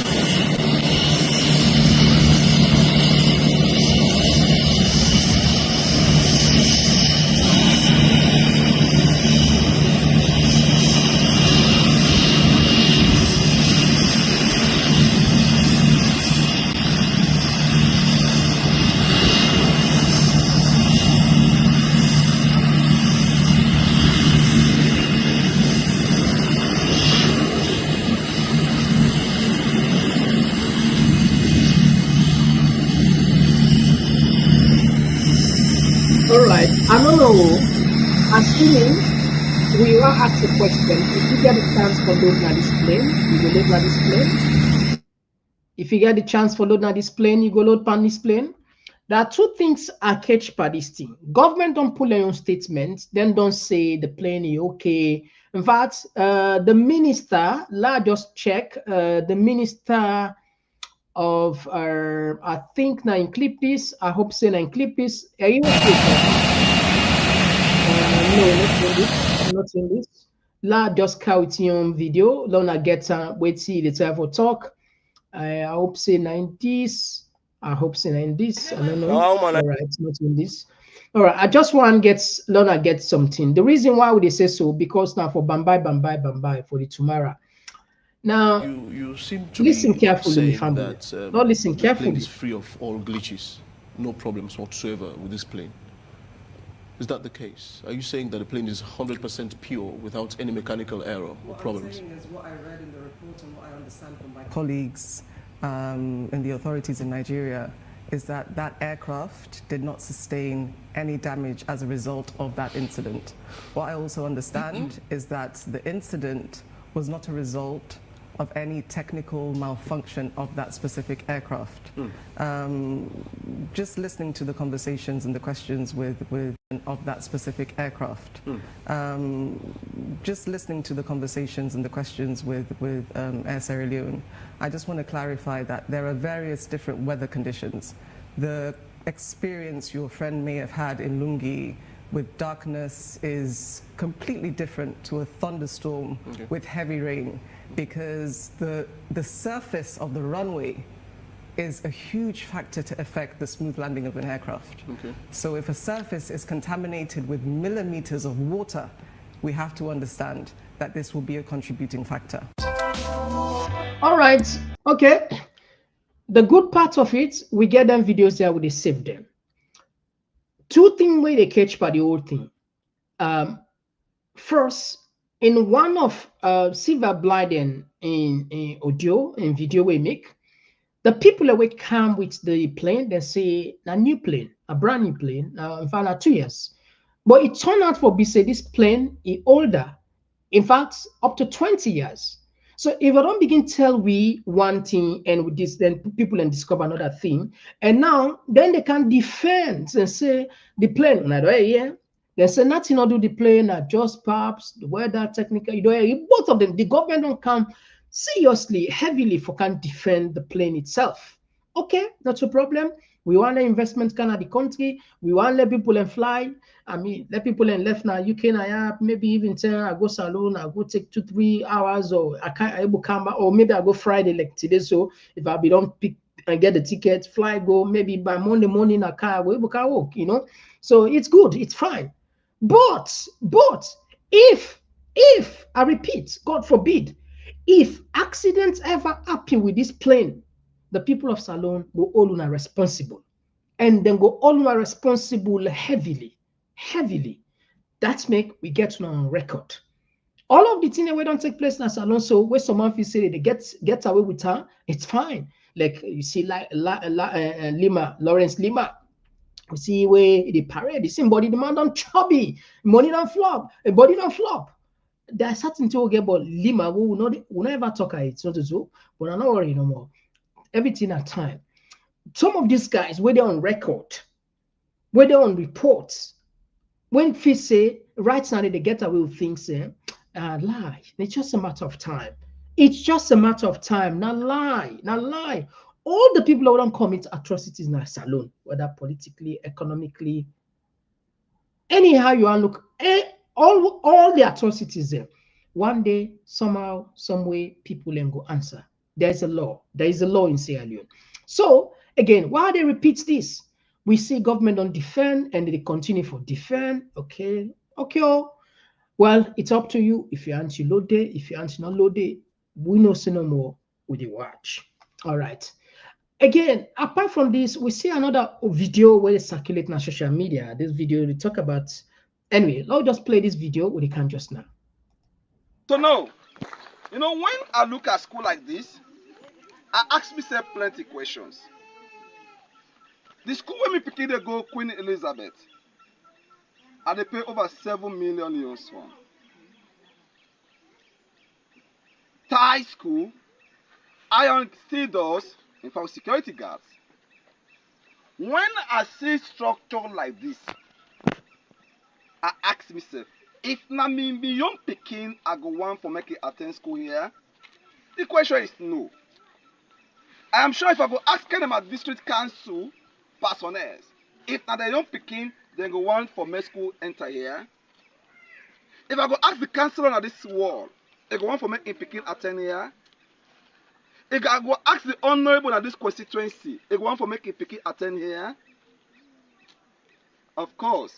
B: I don't know. Assuming we will ask a question, if you get a chance for load na this plane, you will load na this plane. If you get the chance for load na this plane, you go load pan this plane. There are two things I catch by this thing. Government don't pull their own statements, then don't say the plane is okay. In fact, the minister, let's just check, the minister of I think now in clip this, I hope say now in clip this. No, not in this. La just count your video. Lona get wait see the time for talk. I hope say 90s. I hope say 90s. I don't know. All right, it's not in this. All right, I just want Lona get something. The reason why would they say so because now for Bambai for the tomorrow. Now
J: you seem to
B: listen carefully, family.
J: That,
B: not listen
J: the
B: carefully.
J: Plane is free of all glitches, no problems whatsoever with this plane. Is that the case? Are you saying that the plane is 100% pure without any mechanical error or problems?
K: What I'm saying is what I read in the report and what I understand from my colleagues and the authorities in Nigeria is that that aircraft did not sustain any damage as a result of that incident. What I also understand is that the incident was not a result of any technical malfunction of that specific aircraft. Just listening to the conversations and the questions with of that specific aircraft. Just listening to the conversations and the questions with Air Sierra Leone, I just want to clarify that there are various different weather conditions. The experience your friend may have had in Lungi with darkness is completely different to a thunderstorm with heavy rain, because the surface of the runway is a huge factor to affect the smooth landing of an aircraft. So if a surface is contaminated with millimeters of water, we have to understand that this will be a contributing factor.
B: All right, okay. The good part of it, we get them videos there where they save them. Two things where they catch by the whole thing. First, in one of Silver Blyden in audio and video we make, the people that we come with the plane, they say a new plane, a brand new plane, in fact, 2 years. But it turned out for say this plane is older, in fact, up to 20 years. So if I don't begin tell we one thing and with this, then people can discover another thing. And now, then they can defend and say the plane, they say nothing to do the plane, just perhaps the weather, technical, both of them, the government don't come seriously, heavily for can defend the plane itself. Okay, that's a problem. We want the investment kind of the country. We want to let people and fly. I mean, let people and left now. UK and maybe even 10. I go salon. I go take 2-3 hours, or I can't able come back, or maybe I go Friday like today. So if I be don't pick and get the ticket, fly go. Maybe by Monday morning I can't walk. So it's good. It's fine. But if I repeat, God forbid, if accidents ever happen with this plane, the people of Salon go all are responsible, and then go all are responsible heavily. That's make we get on record. All of the things that we don't take place in Salon, so where someone feels say they get away with her, it's fine. Like you see, like Lawrence Lima. You see where the parade, the same body demand on chubby, money don't flop, a body don't flop. There are certain things about Lima we will never talk about it, not to do, but I'm not worried no more. Everything at time. Some of these guys, where they're on record, where they're on reports, when they say right now they get away with things, lie. It's just a matter of time. It's just a matter of time. Not lie. All the people who don't commit atrocities in our Salon, whether politically, economically, anyhow you want to look, all the atrocities there. One day, somehow, some way, people then go answer. There's a law. There is a law in Sierra Leone. So again, why they repeat this? We see government don't defend and they continue for defend. Okay. Well, it's up to you. If you anti load it, if you anti not load it, we know say no more with the watch. All right. Again, apart from this, we see another video where they circulate on social media. This video they talk about. Anyway, let's just play this video we can just now.
L: So now, when I look at school like this, I ask myself plenty questions. The school where me pikin they go Queen Elizabeth, and they pay over 7 million euros for. Thai school, iron steel doors, in fact security guards. When I see structure like this, I ask myself, if na me be young pikin I go want for make it attend school here? The question is no. I am sure if I go ask them at district council personnel, if na the young pikin they go want for make school enter here. If I go ask the councillor on this wall, they go want for make pikin attend here. If I go ask the honorable at this constituency, they go want for make pikin attend here. Of course.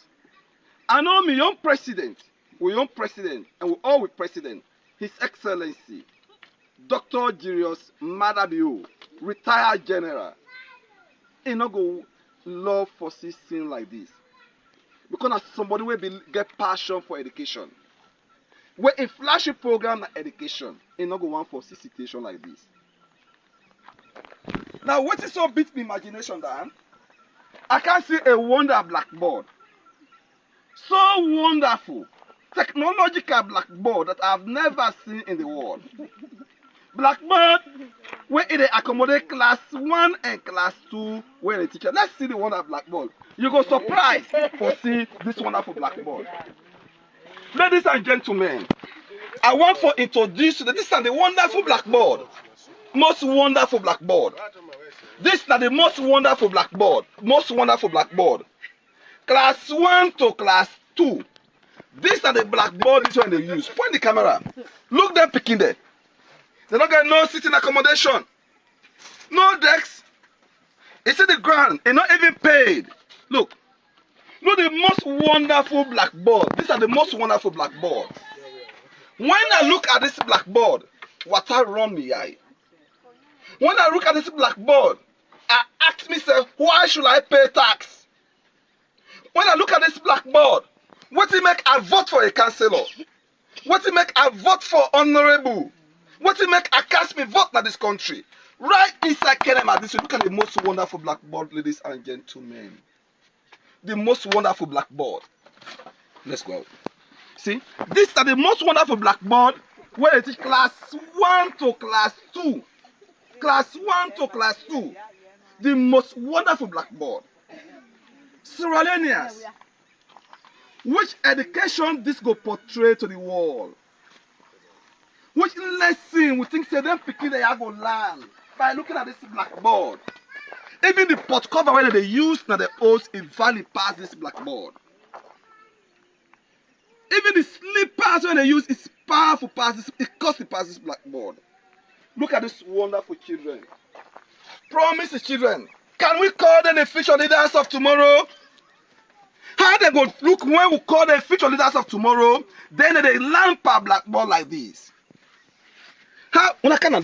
L: I know me young president, and we all with president, His Excellency, Dr. Julius Madabiu, retired general. He no go love for system like this. Because as somebody will get passion for education. Where a flashy program na education, he no go want for see situation like this. Now what is so beat me imagination, Dan? I can't see a wonder blackboard. So wonderful. Technological blackboard that I've never seen in the world. Blackboard where it accommodate class 1 and class 2 where the teacher. Let's see the wonder blackboard. You go surprised for see this wonderful blackboard. Ladies and gentlemen, I want to introduce you. This is the wonderful blackboard. Most wonderful blackboard. This is the most wonderful blackboard. Most wonderful blackboard. Class 1 to class 2. These are the blackboard this one they use. Point the camera. Look them picking there. They're not getting no sitting accommodation. No decks. It's in the ground. It's not even paid. Look. Look the most wonderful blackboard. These are the most wonderful blackboard. When I look at this blackboard, water run me eye. When I look at this blackboard, I ask myself, why should I pay tax? When I look at this blackboard, what it make I vote for a councillor? What it make I vote for honorable? What it make I cast me vote in this country? Right inside Kenema, this look at the most wonderful blackboard, ladies and gentlemen. The most wonderful blackboard. Let's go. See, these are the most wonderful blackboard where it is class 1 to class 2. Class 1 to class 2. The most wonderful blackboard. Sierra Leoneans, which education this go portray to the world? Which lesson we think say them picking they are going to learn by looking at this blackboard? Even the pot cover where they use now the host it valid past this blackboard. Even the slippers when they use is powerful past this, it costly past this blackboard. Look at this wonderful children. Promise the children. Can we call them the future leaders of tomorrow? How they go look when we call them future leaders of tomorrow? Then they learn per blackboard like this. How? When I come. How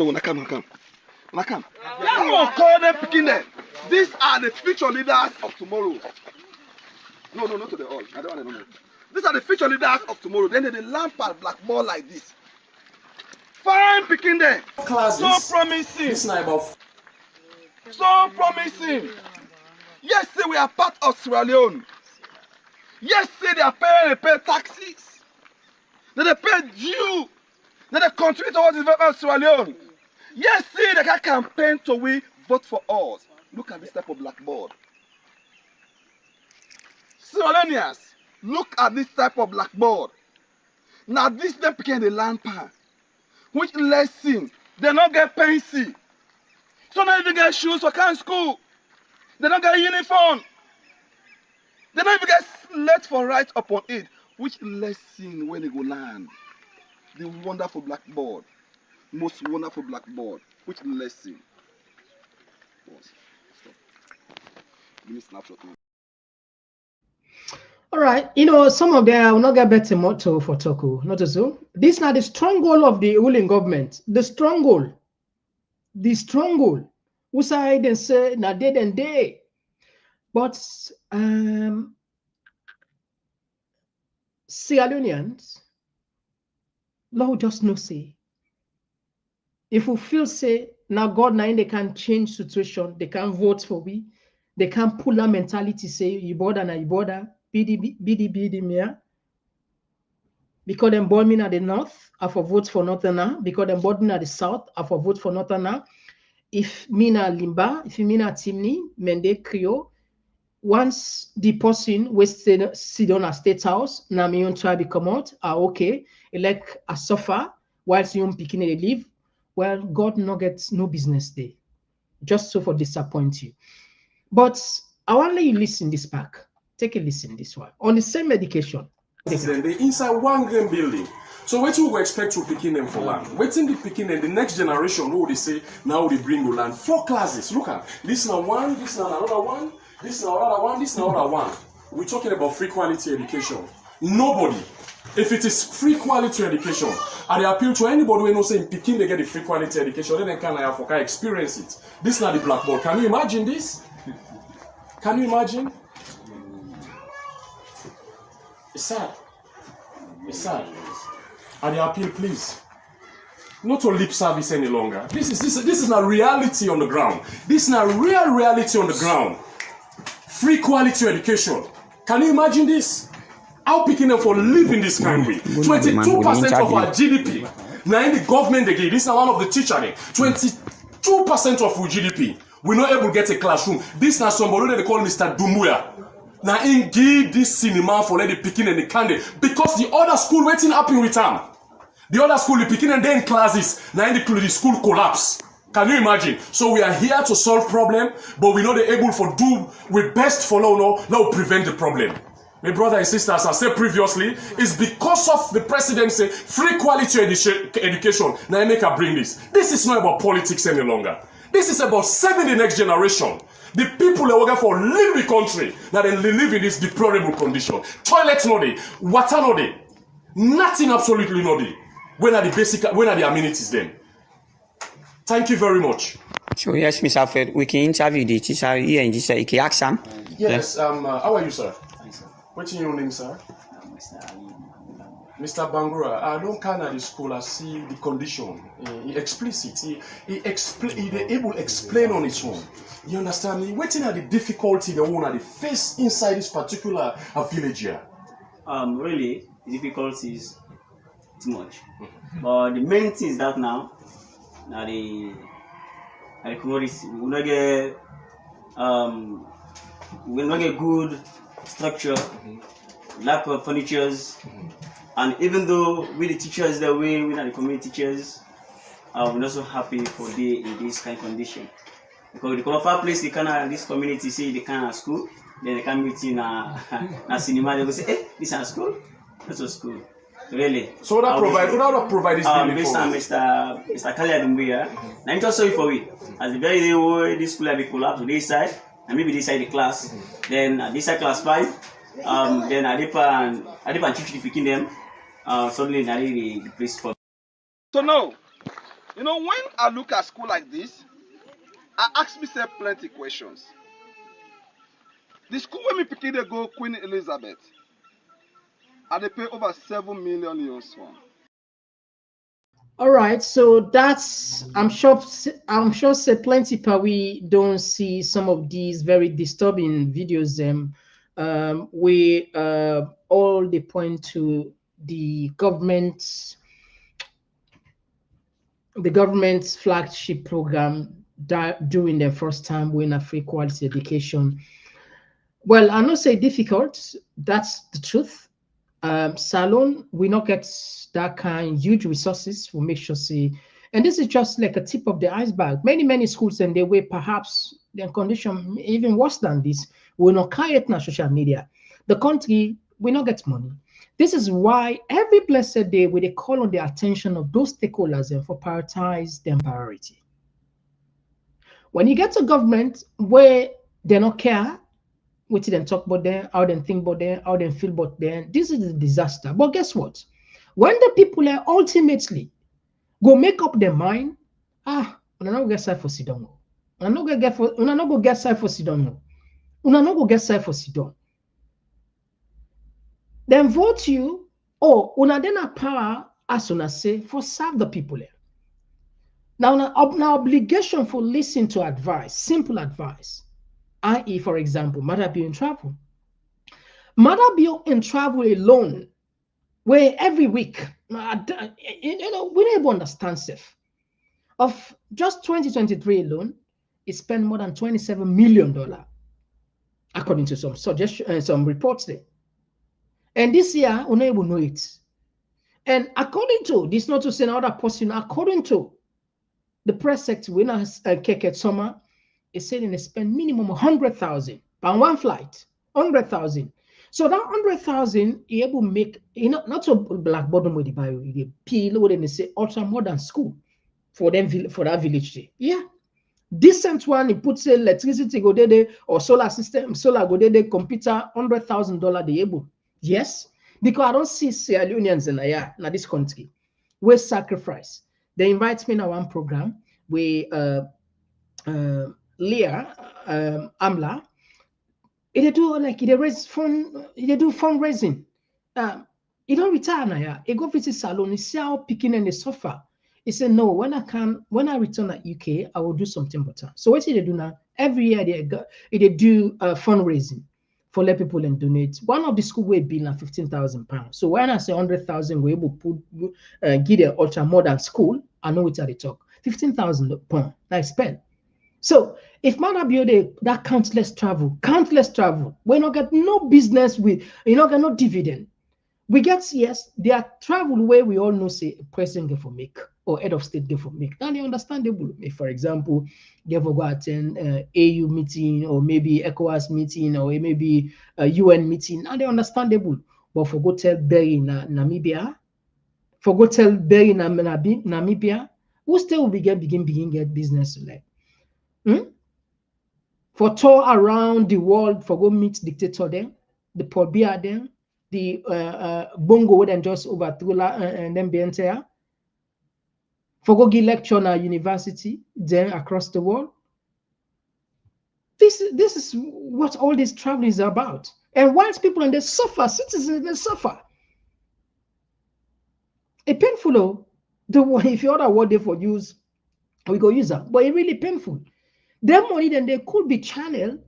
L: we call them picking them? These are the future leaders of tomorrow. No, not to the all. I don't want to know. These are the future leaders of tomorrow. Then they learn per blackboard like this. Fine picking them. Classes. So promising. So promising. Yes, say we are part of Sierra Leone. Yes, say they are paying taxes. Then they pay due. Then they contribute towards the development of Sierra Leone. Yes, say they can campaign to we vote for us. Look at this type of blackboard. Sierra Leoneans, look at this type of blackboard. Now this them became the land pan. Which lesson? They don't get pencil. So they don't even get shoes for kind school. They don't get uniform. They don't even get slate for right upon it. Which lesson when they go learn? The wonderful blackboard. Most wonderful blackboard. Which lesson? Pause. Stop. Give me snapshot.
B: All right, some of them will not get better motto for Toko, not so. This is not the stronghold of the ruling government. The stronghold. Who side and say na dead and day. But Sierra Leoneans, Lord just no say. If we feel say now God now they can change situation, they can vote for we, they can pull a mentality say you border na you border. BD Mia. Because them born me at the north, I for vote for nothing now. Because them born me at the south, I for vote for nothing now. If me na Limba, if me na Timni, Mende Krio, once the person we sit on a state house, na me on try to come out, okay, like a suffer whilst you picking they live. Well, God no gets no business there. Just so for disappoint you. But I want to let you listen this back. Take a listen this one. On the same medication.
M: They inside one green building. So what you expect to picking them for land? Waiting the picking them, the next generation, what they say, now they bring you land. 4 classes. Look at this now one, this now another one, this now another one, this now another one. We're talking about free quality education. Nobody, if it is free quality education, and they appeal to anybody who knows saying picking they get the free quality education, then they can experience it. This is not the blackboard. Can you imagine this? Can you imagine? It's sad. It's sad. And the appeal, please, not to lip service any longer. This is not reality on the ground. This is not real reality on the ground. free quality education. Can you imagine this? How picking them for living this kind of way? 22% of our GDP. Now in the government again, this is one of the teacher. 22% of our GDP. We're not able to get a classroom. This is somebody they call Mr. Dumbuya. Now in give this cinema for let the picking and the candy because the other school waiting up in return. The other school the picking and then classes. Now in the school collapse. Can you imagine? So we are here to solve problem, but we're not able to do we best follow now prevent the problem. My brother and sisters, as I said previously, it's because of the presidency, free quality education. Now I make her bring this. This is not about politics any longer. This is about saving the next generation. The people that work for live the country, that they live in this deplorable condition. Toilets no dey, water no dey, nothing absolutely no dey. When are the amenities then? Thank you very much.
N: So yes, Mr. Alfred, we can interview the teacher here in this Ikiaksam.
M: Yes, how are you, sir? What's your name, sir? Mr. Bangura, I don't come at the school, I see the condition. He explicit. He able to explain on its own. You understand me? Waiting at the difficulty the one at the face inside this particular village here.
O: Really, the difficulty is too much. But the main thing is that now the commodity we will not get good structure, lack of furnitures, and even though we the teachers that we are the community teachers, we're not so happy for in this kind of condition. Because the Kolofa place the kind of this community see the kind of school, then they can meet in a cinema, they will say, hey, this is a school? That's a school. Really.
M: So what provide this building for
O: Mr. Kalia Dumbuya. Now I'm just sorry for it. As the very day this school have been collapsed to this side, and maybe this side the class, then this side class 5, then Adipa and Chichi picking them, suddenly the place for.
L: So now, when I look at school like this, I ask myself plenty questions. The school when me picking they go Queen Elizabeth, and they pay over 7 million euros for.
B: All right, so that's I'm sure say plenty but we don't see some of these very disturbing videos we all they point to the government's flagship program during their first time when a free quality education. Well, I not say difficult, that's the truth. Salon, we not get that kind huge resources for make sure see, and this is just like a tip of the iceberg. Many schools and they way perhaps their condition even worse than this. We not carry it on social media. The country we not get money. This is why every blessed day we they call on the attention of those stakeholders and for prioritize their priority. When you get to government where they don't care what them talk about them, how them think about them, how them feel about them, this is a disaster. But guess what? When the people are ultimately go make up their mind, we're not get side for Sidon. We're not go get side for Sidon. We're not go get side for Sidon. Then vote you, or una then a power as una say for serve the people. Now, now obligation for listen to advice, simple advice. I.e., for example, mother be in travel. Mother be in travel alone, where every week, we don't even understand stuff. Of just 2023 alone, it spent more than $27 million, according to some suggestions, some reports there. And this year, we don't even know it. And according to this, not to say another person, according to the press sector, we now Keket Summer. It said they spend minimum 100,000 on one flight, 100,000. So that 100,000, you able make, not so black bottom with the bio, the peel, then they say ultra modern school for them for that village day. Yeah, decent one. It puts electricity go there or solar system, solar go there, computer $100,000 they able. Yes, because I don't see Sierra Leoneans in this country. We sacrifice. They invite me in one program where Leah Amla, they do they raise fund, they do fundraising. He don't retire now. He go visit salon. He see how picking and they suffer. He said, no, when I return at UK, I will do something better. So what did they do now? Every year they do fundraising for let people and donate. One of the school will be like £15,000. So when I say 100,000, we're able to put give the ultra modern school. I know it's at the talk. £15,000. Nice spend. So if man build that countless travel, we not get no business with, you know, get no dividend. We get, yes, there are travel where we all know say president get for make or head of state get for make. Now they understandable. If, for example, they ever go attend AU meeting or maybe ECOWAS meeting or maybe a UN meeting, now they understandable. But for go tell Berry in Namibia, for go tell Berry in Namibia, who still will begin get business like? For tour around the world, for go meet dictator them, the Paul Biya them, the Bongo would then just overthrow and then be entire. For go give lecture at university, then across the world. This is what all this travel is about. And whilst people and they suffer, citizens they suffer. It's painful though. If you order what they for use, we go use them. But it's really painful. Their money then they could be channeled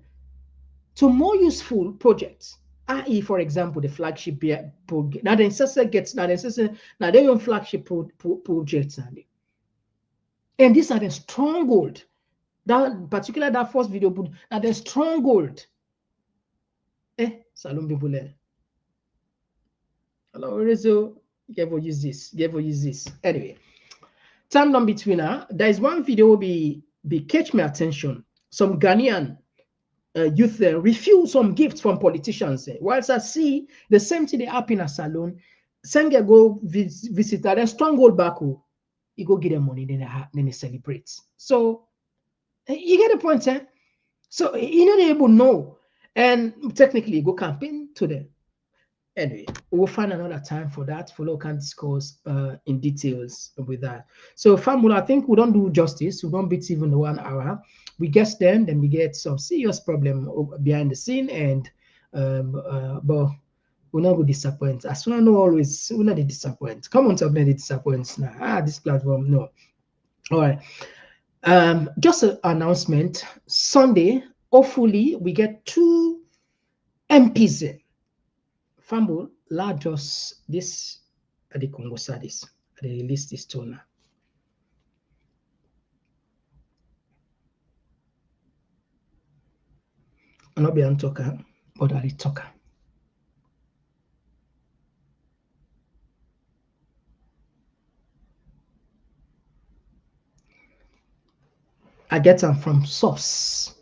B: to more useful projects. I.e., for example, the flagship project. Now the necessary gets now they own flagship projects and these are the stronghold. That particular that first video put now the stronghold. Salon people. Hello, so you ever use this. Anyway, time down between there is one video will be catch my attention. Some Ghanaian youth refuse some gifts from politicians. Whilst I see the same thing they happen in a salon, Senge go visit that stronghold back home. You go give them money, then they celebrate. So you get the point, eh? So you know they able know, and technically go campaign to them. Anyway, we'll find another time for that. Follow can discuss in details with that. So, family, I think we don't do justice. We don't beat even the 1 hour. We get them, then we get some serious problem behind the scene, and but we're not going to disappoint. As soon as I know always, we're not the disappoint. Komon-Tok not the disappoints now. This platform, no. All right. Just an announcement. Sunday, hopefully, we get 2 MPs in. Fumble, largest this at the Congo Sadis. They release this toner. I'm not being talker, but I'm a talker. I get them from source.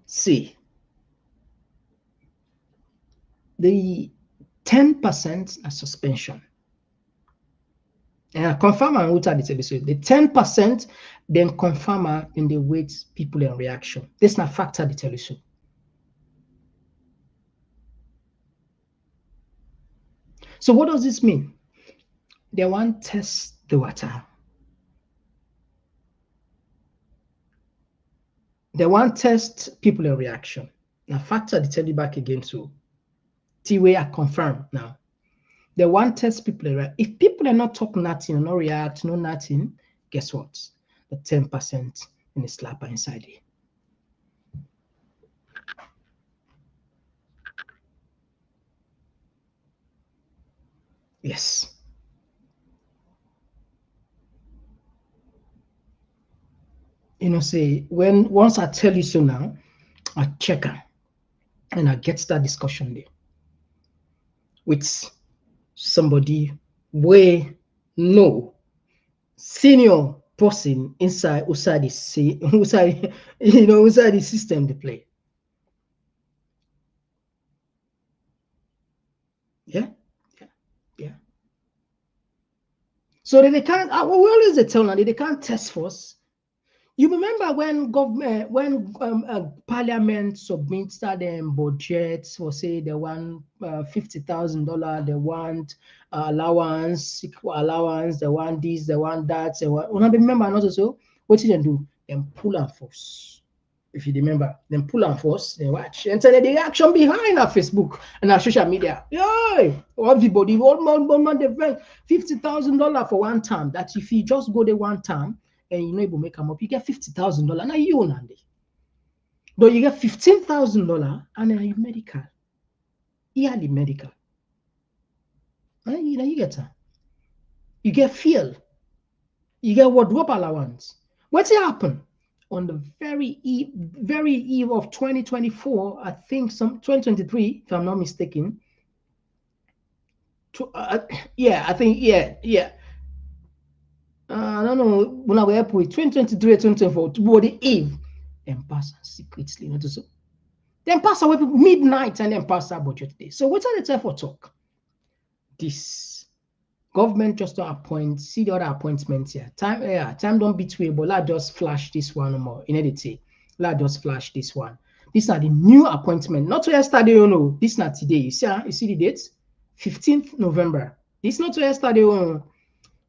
B: See, the 10% are suspension. And I confirm and what I tell you. The 10% then confirm in the weight people in reaction. This not factor the tell you. So what does this mean? They want to test the water. They want to test people in reaction. Now factor the tell you back again to T-way I confirm now. They want to test people in reaction. If people are not talking nothing, no react, no nothing, guess what? The 10% in the slapper inside it. Yes. You know, say once I tell you so now, I check her and I get that discussion there with somebody way no senior person inside the system they play. Yeah. So they can't. We always tell now they can't test force. You remember when government, Parliament submits them budgets for say they want $50,000, they want allowance, equal allowance, they want this, they want that. They want. Remember not so. What did they do? Then pull and force. If you remember, then pull and force. They watch and tell the reaction behind our Facebook and our social media. Yay! Everybody, all man, $50,000 for one term. That if you just go there one time. and you know able make them up, you get $50,000. Now you own Andy. Though you get $15,000 and then you medical. Yearly medical. You get that. You get fuel. You get wardrobe allowance. What's it happen? On the very eve of 2024, I think 2023, if I'm not mistaken. I don't know when I were up with 2023 or 2024 to the eve and pass secretly. Not so. Then pass away midnight and then pass our budget day. So what's the time for talk? This government just to appoint, see the other appointments here. Time don't beat way, but let's just flash this one more. In editing, let's just flash this one. These are the new appointment. Not yesterday, you know. This not today. You see the dates? 15th November. This not yesterday.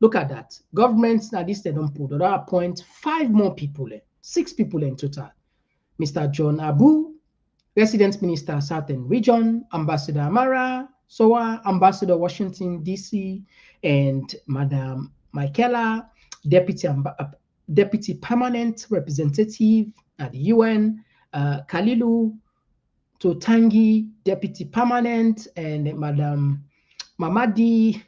B: Look at that. Governments that this they don't put. They appoint 5 more people. 6 people in total. Mr. John Abu, Resident Minister Southern Region, Ambassador Amara Sowa, Ambassador Washington DC, and Madam Michaela, Deputy Permanent Representative at the UN, Kalilu Totangi, Deputy Permanent, and Madam Mamadi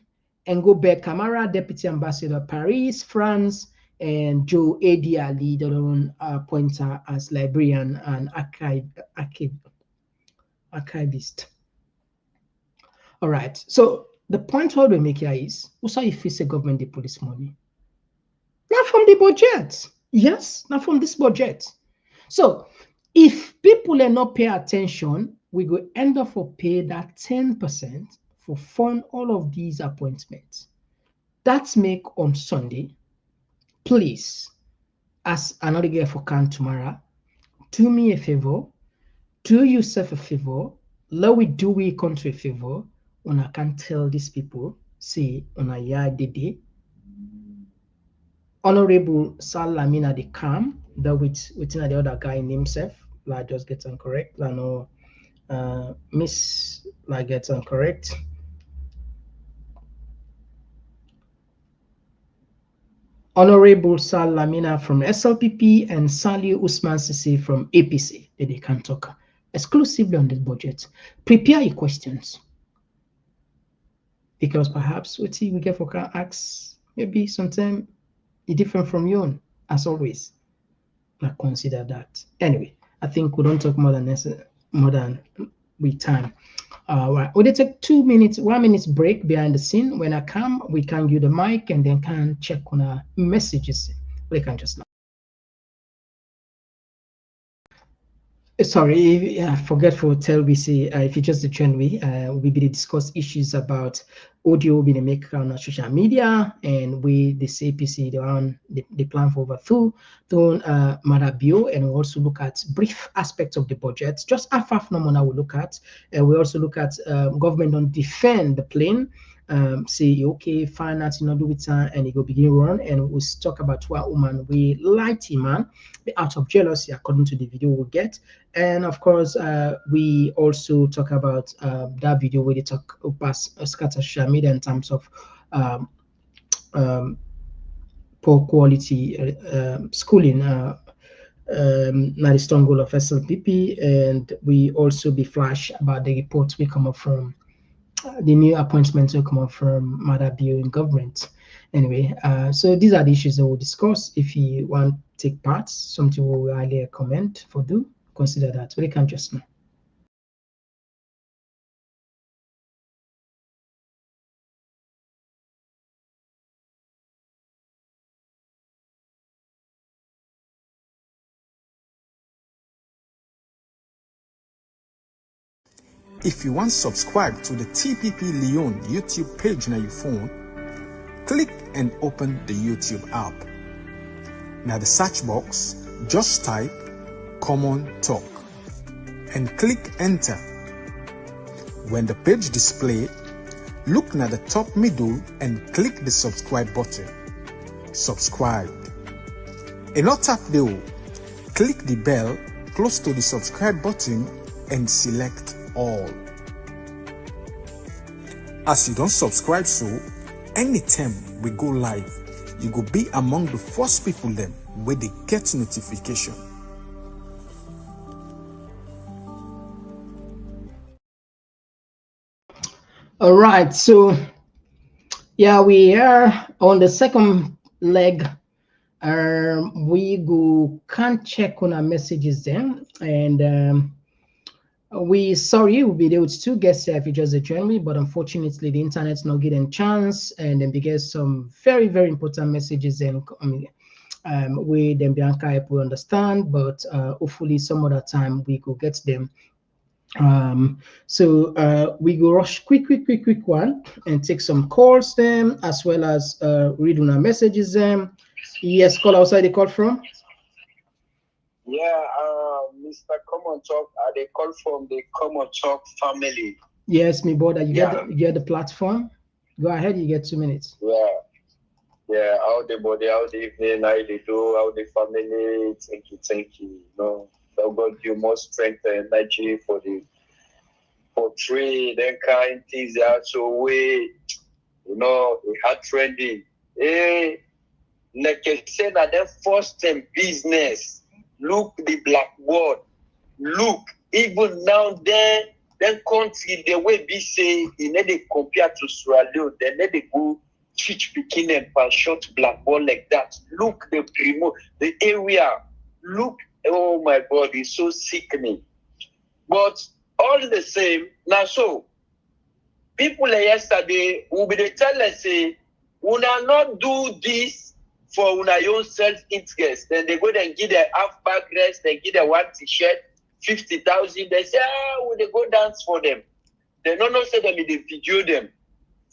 B: Ngobe Kamara, Deputy Ambassador Paris, France, and Joe Adia, the appointer as librarian and archivist. All right. So the point what we make here is also if it's a government they put this money. Not from the budget. Yes, not from this budget. So if people are not pay attention, we go end up for pay that 10% for fund all of these appointments. That's make on Sunday. Please, as another girl for can tomorrow, do me a favor, do yourself a favor, let we do we country a favor, when I can tell these people, see, on a year day, Honorable Salamina the Calm, that within the other guy named himself, like just gets incorrect, I know Miss like gets incorrect. Honorable Sal Lamina from SLPP and Sali Usman Sisi from APC. They can talk exclusively on this budget. Prepare your questions. Because perhaps what we get for can ask maybe sometime different from your own, as always. I consider that. Anyway, I think we don't talk more than with time. Right. We'll take 1 minute break behind the scene. When I come, we can give the mic and then can check on our messages. We can just now. Sorry, I forget for tell we say if you just join me, we be discuss issues about audio being make on social media, and we the CPC the plan for overthrow Marabio, and we also look at brief aspects of the budget. Just half number we look at. We also look at government don't defend the plane. Say okay, fine, that's do with time, and it go begin run, and we talk about what woman we light him man out of jealousy, according to the video we get, and of course we also talk about that video where they talk about scatter social media in terms of poor quality schooling. Now the strong goal of SLPP, and we also be flash about the reports we come up from. The new appointments will come up from Madabio in government. Anyway, so these are the issues that we'll discuss. If you want to take part, something we'll highly recommend for do, consider that. We can just know.
P: If you want to subscribe to the TPP Lyon YouTube page on your phone, click and open the YouTube app. Now the search box, just type Komon-Tok and click enter. When the page display, look at the top middle and click the subscribe button. Subscribe. And not tap the click the bell close to the subscribe button and select all. As you don't subscribe, so anytime we go live, you go be among the first people them where they get notification.
B: All right, so yeah, we are on the second leg. We can check on our messages then, and we sorry we'll be able to get features journey, but unfortunately the internet's not getting chance, and then because some very important messages and we then Bianca will understand, but hopefully some other time we could get them. So we go rush quick one and take some calls them as well as read on our messages them. Yes, call outside the call from.
Q: Yeah, Mr. Komon-Tok, they call from the Komon-Tok family.
B: Yes, me brother, you get the platform. Go ahead, you get 2 minutes.
Q: Yeah, how the body, how the evening, how they do, how the family. Thank you. No, God give more strength and energy for trade and kind things. So we, it had trending. Like I said, that the first time business. Look the blackboard. Look, even now then country the way we say they compare to Sierra Leone, they go teach Pekin and pan short blackboard like that. Look the area. Look, oh my God, it's so sickening. But all the same, now so people yesterday will be the tell us say, we not do this for your own self-interest. Then they go and give their half back rest, they give their one t-shirt, 50,000. They say, will they go dance for them? They don't know say them they video them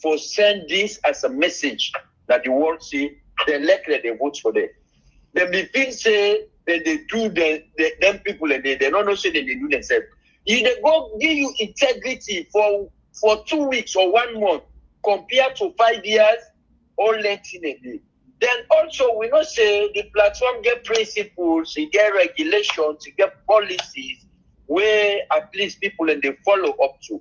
Q: for send this as a message that the world see, they elect they vote for them. Then the thing say that they do them people and they don't know say that they do themselves. If they go give you integrity for 2 weeks or 1 month compared to 5 years or less in a day. Then also we know say the platform get principles, it get regulations, it get policies where at least people and they follow up to.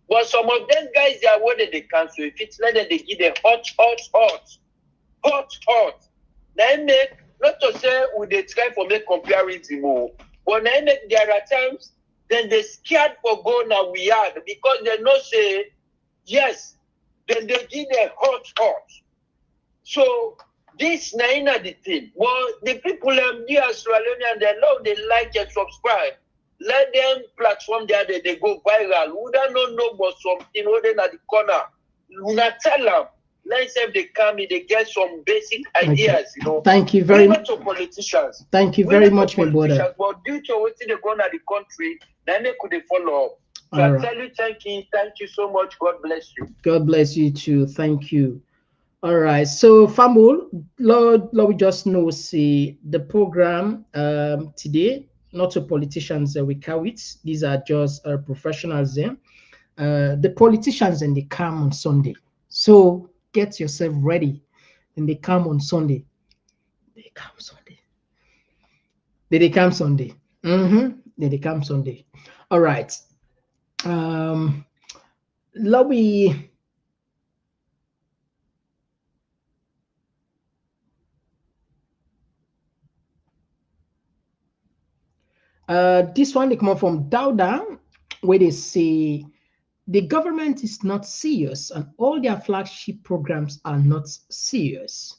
Q: But some of them guys they are what they cancel. If it's like that they give them hot. Now make not to say we they try for make comparison more, but now make there are times then they scared for go now we are because they know say yes, then they give them hot. So this na the thing. Well, the people the Australian they love, they like and subscribe. Let them platform there they go viral. We don't know but something holding at the corner. We not tell them. Let's say they come in, they get some basic ideas,
B: Thank you very much.
Q: Politicians.
B: Thank you very much, my brother.
Q: But due to what they go to the country, then they could follow up. So I tell you, thank you so much. God bless you.
B: God bless you too. Thank you. All right. So Famul, Lord, we just know see the program today, not to politicians we carry it. These are just professionals there. The politicians and they come on Sunday. So get yourself ready. And they come on Sunday. They come Sunday. They come Sunday. They come Sunday. All right. Lobby. This one they come up from Dauda, where they say the government is not serious and all their flagship programs are not serious.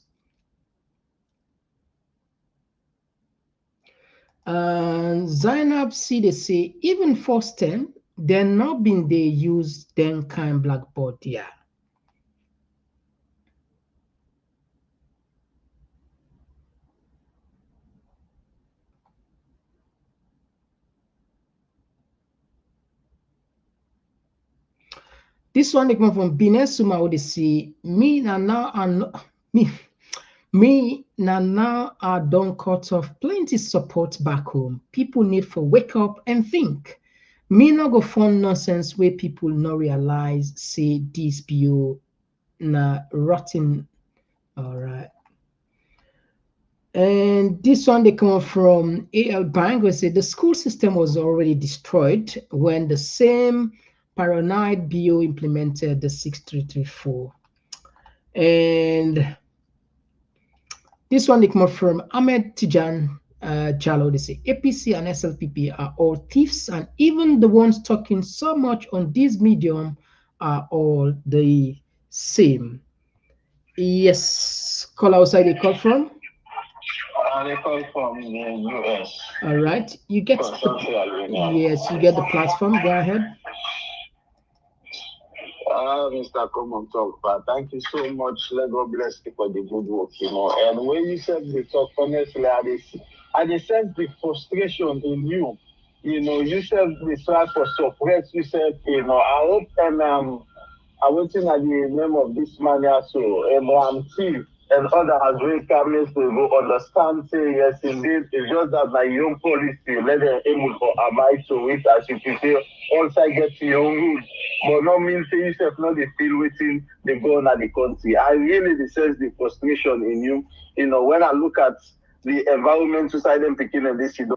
B: And Zainab see they say even first 10, they're not been they use them kind blackboard here. This one they come from Binesuma where they say me now I don't cut off plenty support back home. People need for wake up and think. Me not go fund nonsense where people not realize say this bio na rotten. All right. And this one they come from AL Bank where say the school system was already destroyed when the same paranoid BO implemented the 6334. And This one they come from Ahmed Tijan Jalo. They say APC and SLPP are all thieves, and even the ones talking so much on this medium are all the same. Yes, call outside. They call from.
R: They call from the US.
B: All right, you get yes, you get the platform. Go ahead.
R: Mr. Komon-Tok, thank you so much. Let God bless you for the good work, And when you said the talk, honestly, I sense the frustration in you. You said the try for suppress. You said, I hope and I'm waiting at the name of this man also, Abraham T. And others very coming to go understand, say, yes, indeed, it's just that my young policy, let them able to abide to it, as you can say, once I get to your room. But not mean say yourself not the feel waiting, they go on at the country. I really sense the frustration in you. When I look at the environment society and picking and this, in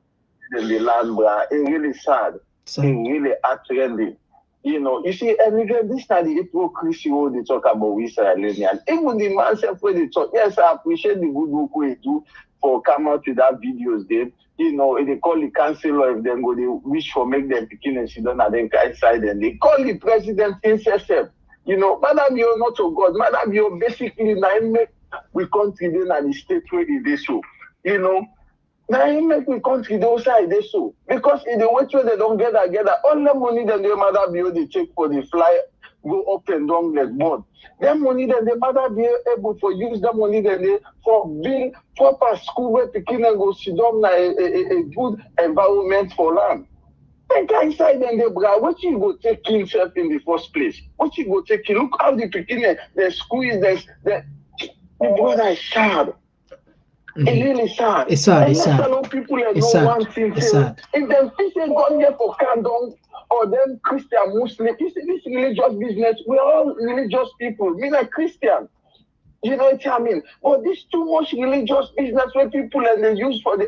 R: the land, it really sad. It really heart-rending. You see, and again, this time the hypocrisy when they talk about Israelian. Even the man self when they talk, yes, I appreciate the good work we do for come out with that videos then. They call the councillor if they go, they wish for make them picking and sit down and then inside and they call the president himself. Madam, you're not a God. Madam, you're basically make we country then at the state where it is so. Now he make we country those side they so because in the way they don't get together, all the money that their mother be they take for the fly go up and down like board. That money that the mother be able to use that money that they for being proper school where the kids go sit down a good environment for land. And inside then they bra, what you go take himself in the first place? What you go take? Look how the beginning the school is the brother is sad. It's really sad.
B: It's sad.
R: And
B: It's sad.
R: people
B: It's sad.
R: One thing.
B: It's sad.
R: If them people gone there for candle or them Christian Muslim, you see this religious business, we're all religious people. Me like Christian. You know what I mean? But this too much religious business where people and they use for the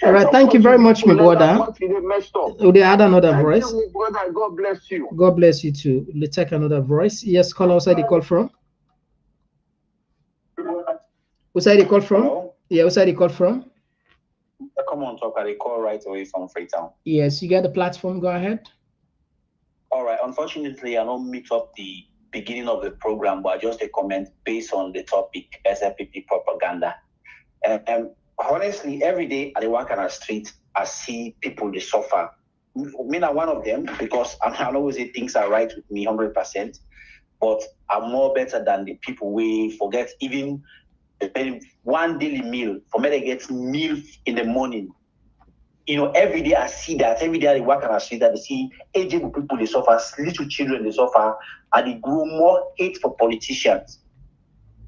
B: all right, thank you very much, my brother. Oh, they add another voice.
R: You, brother, God bless you.
B: God bless you too. Let's take another voice. Yes, call outside the call from. Who's the call from?
S: Hello?
B: Yeah, who's the call from?
S: Komon-Tok, I call right away from Freetown.
B: Yes, you get the platform. Go ahead.
S: All right. Unfortunately, I don't meet up the beginning of the program, but just a comment based on the topic Slpp propaganda. Honestly, every day I walk on the street, I see people they suffer. Me not one of them because I always say things are right with me 100%, but I'm more better than the people we forget even one daily meal. For me, they get meal in the morning. Every day I see that. Every day I walk on the street that they see aged people they suffer, little children they suffer, and they grow more hate for politicians.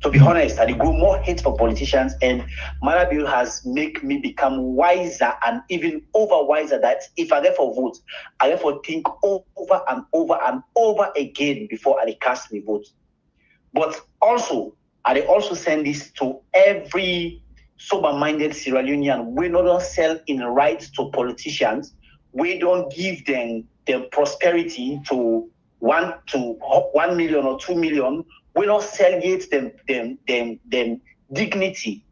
S: To be honest, and they grow more hate for politicians. And Manabiu has made me become wiser and even over wiser that if I get for vote, I get for think over and over and over again before I cast my vote. But also, I also send this to every sober-minded Sierra Leonean. We don't sell in rights to politicians. We don't give them prosperity to 1 million or 2 million. We don't sell yet them dignity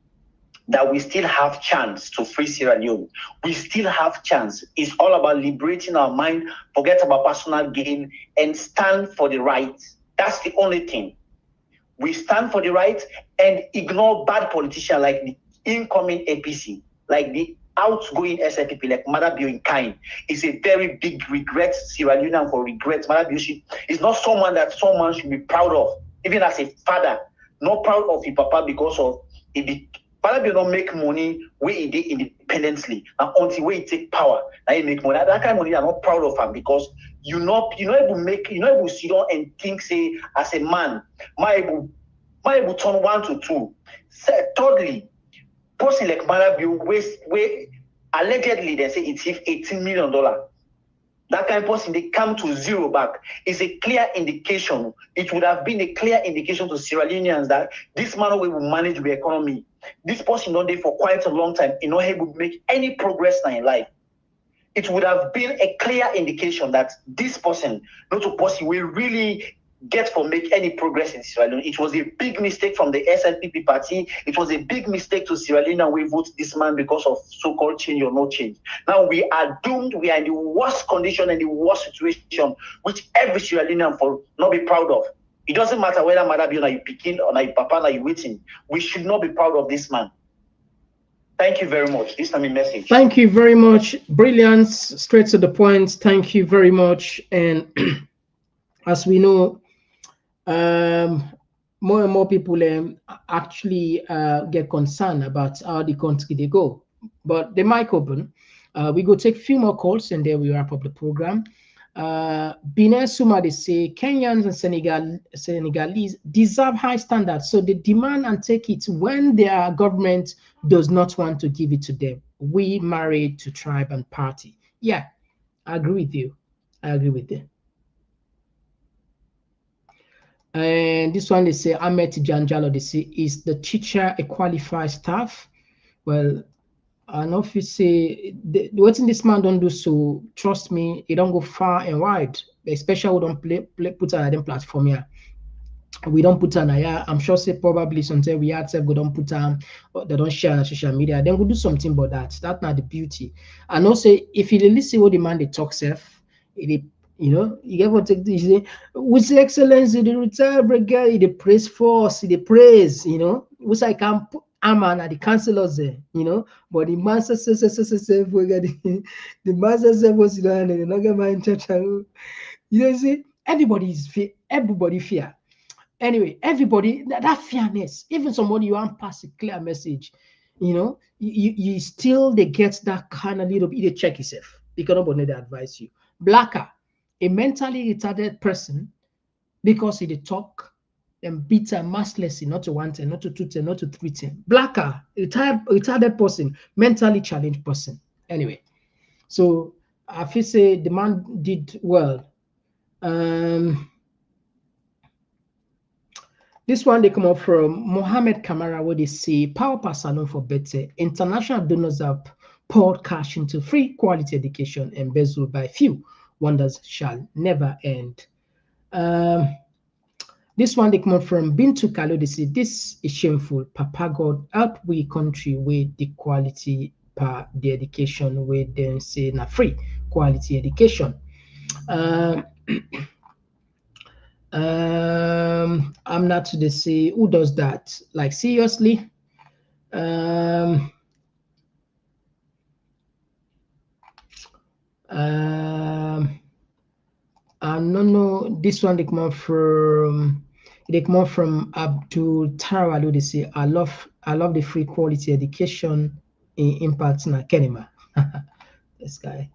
S: that we still have chance to free Sierra Leone. We still have chance. It's all about liberating our mind, forget about personal gain, and stand for the right. That's the only thing. We stand for the right and ignore bad politicians like the incoming APC, like the outgoing SLPP, like Manabiu in kind. It's a very big regret, Sierra Leone for regret. Manabiu is not someone that someone should be proud of, even as a father, not proud of his papa because of it. Manabiu don't make money where he did independently, and until where he take power, now he make money. That kind of money I'm not proud of him because you know able sit down and think, say, as a man, my able turn 1 to 2. Thirdly, person like Manabiu, where allegedly they say it's $18 million. That kind of person, they come to zero back. It's a clear indication. It would have been a clear indication to Sierra Leoneans that this man will manage the economy. This person not there for quite a long time, not able to make any progress in life. It would have been a clear indication that this person, not a person, will really get for make any progress in Sierra Leone. It was a big mistake from the SLPP party. It was a big mistake to Sierra Leone, and we vote this man because of so-called change or no change. Now we are doomed. We are in the worst condition and the worst situation, which every Sierra Leonean for not be proud of. It doesn't matter whether Madabi or you Pikin or you Papa or you waiting. We should not be proud of this man. Thank you very much. This is my message.
B: Thank you very much. Brilliance, straight to the point. Thank you very much. And as we know, more and more people actually get concerned about how the country they go. But the mic open. We go take a few more calls and then we wrap up the program. Benin Suma, they say Kenyans and Senegalese deserve high standards, so they demand and take it when their government does not want to give it to them. We married to tribe and party. Yeah, I agree with you. I agree with you. And this one they say Ahmed Janjalo, they say, is the teacher a qualified staff? Well, I know if you say what this man don't do, so trust me, it don't go far and wide. Especially we don't put on a platform here. We don't put on here. I'm sure say probably sometimes we had we don't put on, they don't share on social media. Then we do something about that. That's not the beauty. And also, if you listen what the man they talk self, it you know, you get what take this. With excellence, the retired brigade, the praise force, the praise, you know, which I can put Aman at the councillors there, you know, but the master says, the master says, was you know, and the not mind church, you know, see, everybody is fear, everybody fear. Anyway, everybody that fairness, even somebody you want pass a clear message, you know, you still they get that kind of little bit. They check yourself because nobody they advise you. Blacker, a mentally retarded person, because he talk and bitter, mercilessly, not to 1 10, not to 2 10, not to 3 10. Blacker, retarded person, mentally challenged person. Anyway, so I feel say the man did well. This one they come up from Mohammed Kamara, where they say power pass alone for better. International donors have poured cash into free quality education embezzled by few. Wonders shall never end. This one they come up from Bintu Kalo. They say this is shameful. Papa God help we country with the quality per the education where then say na free quality education. I'm not to the say who does that, like seriously. I don't know. This one they come up from Abdul Tarawalu. They say I love the free quality education in impact in Kenema. This guy.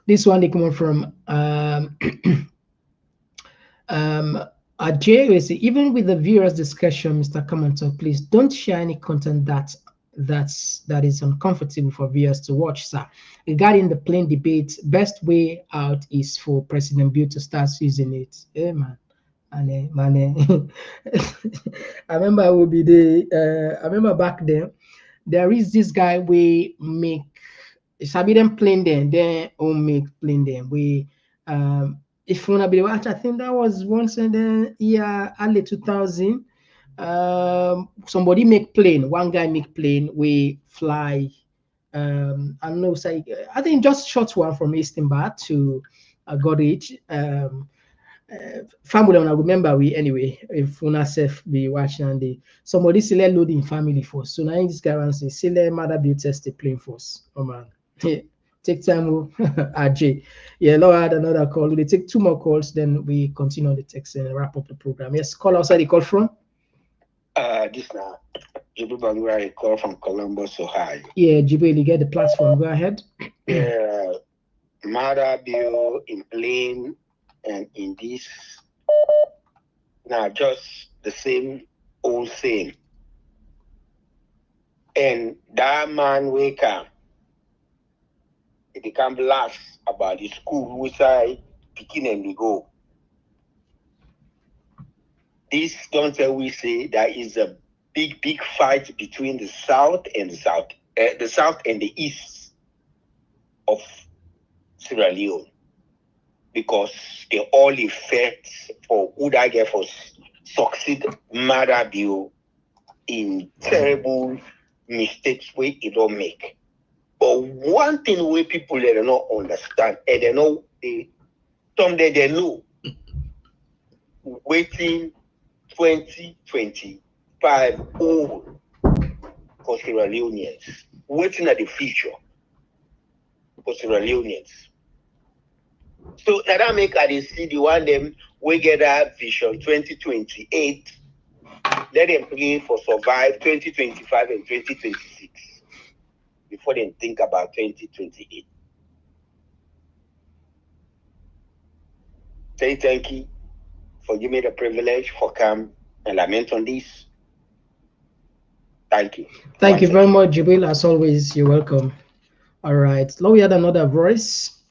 B: This one they come up from Ajay, say even with the viewers discussion, Mr. Komon-Tok, please don't share any content that is uncomfortable for viewers to watch, sir. Regarding the plane debate, best way out is for President Bill to start using it. Hey man. I remember I will be the I remember back then there is this guy we make sabi them plane then make plane then we if you wanna be watch, I think that was once in the year early 2000. Somebody make plane, one guy make plane, we fly. I don't know, say I think just short one from Istanbul to Godich. Family, I remember we anyway. If una self be watching and they somebody still loading family force. So now this guy wants to say, "Still mother be test the plane force." Oh man, take time, AJ. Yeah, Laura had another call. We take 2 more calls, then we continue on the text and wrap up the program. Yes, call outside the call from.
T: This now, Jibu I call from Columbus, Ohio.
B: Yeah, Jibu, you get the platform. Go ahead.
T: Yeah, mother bill in plane and in this now just the same old thing. And that man wake up. It become laugh about the school which I picking and we go. This don't tell we say there is a big fight between the south and the south and the east of Sierra Leone. because the all effects for who that get for succeed matter view in terrible mistakes we it don't make. But one thing we people they don't understand, and they know someday they know waiting 2025 old for Sierra Leoneans, waiting at the future for Sierra Leoneans. So that make I see the one them we get that vision 2028. Let them pray for survive 2025 and 2026 before they think about 2028. Say thank you for giving me the privilege for come and lament on this. Thank you.
B: Thank you very much, Jibril. As always, you're welcome. All right. Now we had another voice.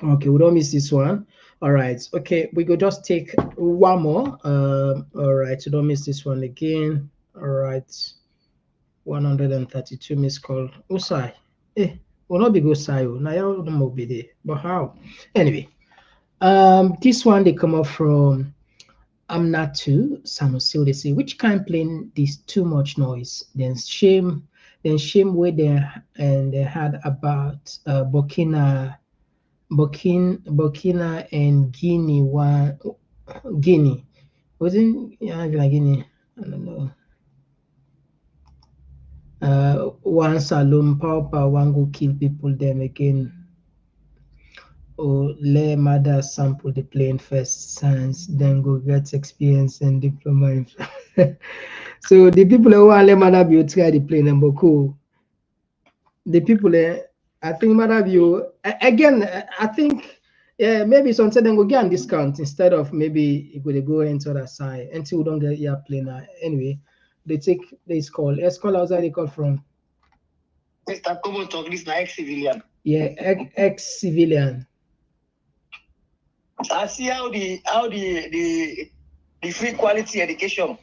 B: Okay, we don't miss this one. All right. Okay, we could just take one more. All right. So don't miss this one again. All right. 132 missed call. Usai. Will not be good Sayo. Now you don't be there. But how? Anyway. This one they come up from Amnatu Samusil. They say, which kind plane this too much noise? Then shame where they had about Burkina and Guinea. Wasn't Guinea? I don't know. One Salom Paupa, one go kill people them again. Or let mother sample the plane first, science, then go get experience and diploma. So the people who want let mother be try the plane and cool. The people I think mother view again. I think maybe sometimes then go get a discount instead of maybe you could go into the side until we don't get your plane. Anyway, they take this call. Let's call outside they call from.
U: Mr. Komon-Tok, this is ex-civilian.
B: Yeah, ex-civilian.
U: I see how the free quality education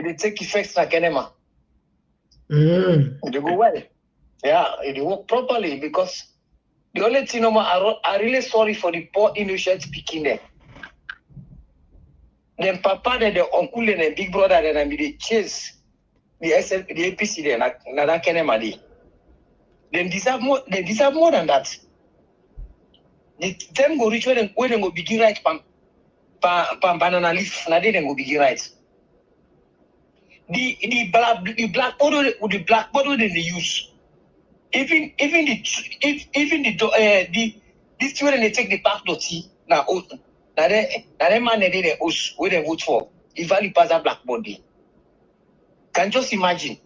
U: they take effects like enema. They go well. Yeah, it work properly because the only thing I'm really sorry for the poor innocent speaking there. Then papa and the uncle and the big brother and they chase the APC there na that enema dey. They deserve more than that. Them go reach where they go begin right pan banana leaf. Now they go begin right. The blackboard they use. Even the student they take the back dirty now they man they the host where they vote for. If value pass that blackboard day. Can just imagine.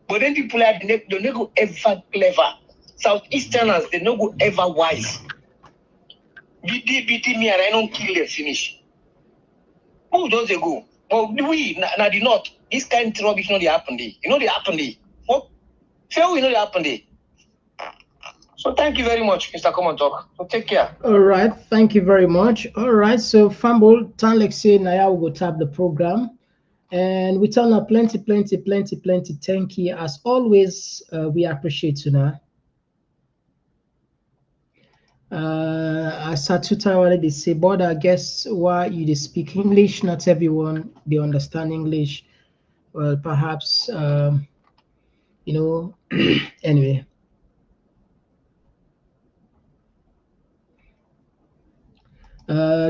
U: But then people are they don't go ever clever. Southeasterners they no go ever wise. BT me and I don't kill them finish. Who does they go? Well, we now the north. This kind of rubbish not the happen day. You know the happen day. What? Fair we know the happen day. So thank you very much, Mr. Komon-Tok. So take care.
B: All right, thank you very much. All right, so Fumble, Tanlek say now we go tap the program. And we tell now plenty. Thank you. As always, we appreciate you now. As Satuta they say, but I guess why you speak English, not everyone they understand English. Well, perhaps you know, anyway.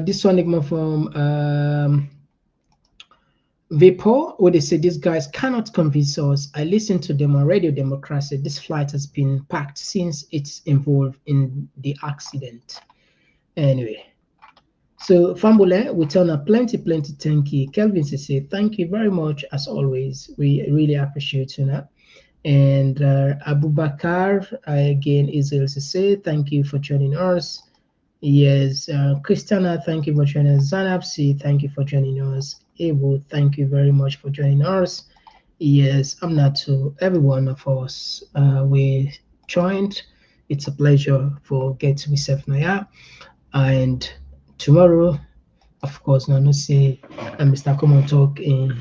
B: This one from Vapor, where they say these guys cannot convince us. I listened to them on Radio Democracy. This flight has been packed since it's involved in the accident. Anyway, so Fambule, we tell now plenty. Thank you. Kelvin say thank you very much as always. We really appreciate you now. And Abu Bakar again Israel say thank you for joining us. Yes, Christiana, thank you for joining us. Zanab, thank you for joining us. Abel, thank you very much for joining us. Yes, I'm not to every one of us. We joined. It's a pleasure for get to be safe now. And tomorrow, of course, now no say Mr. Komon-Tok in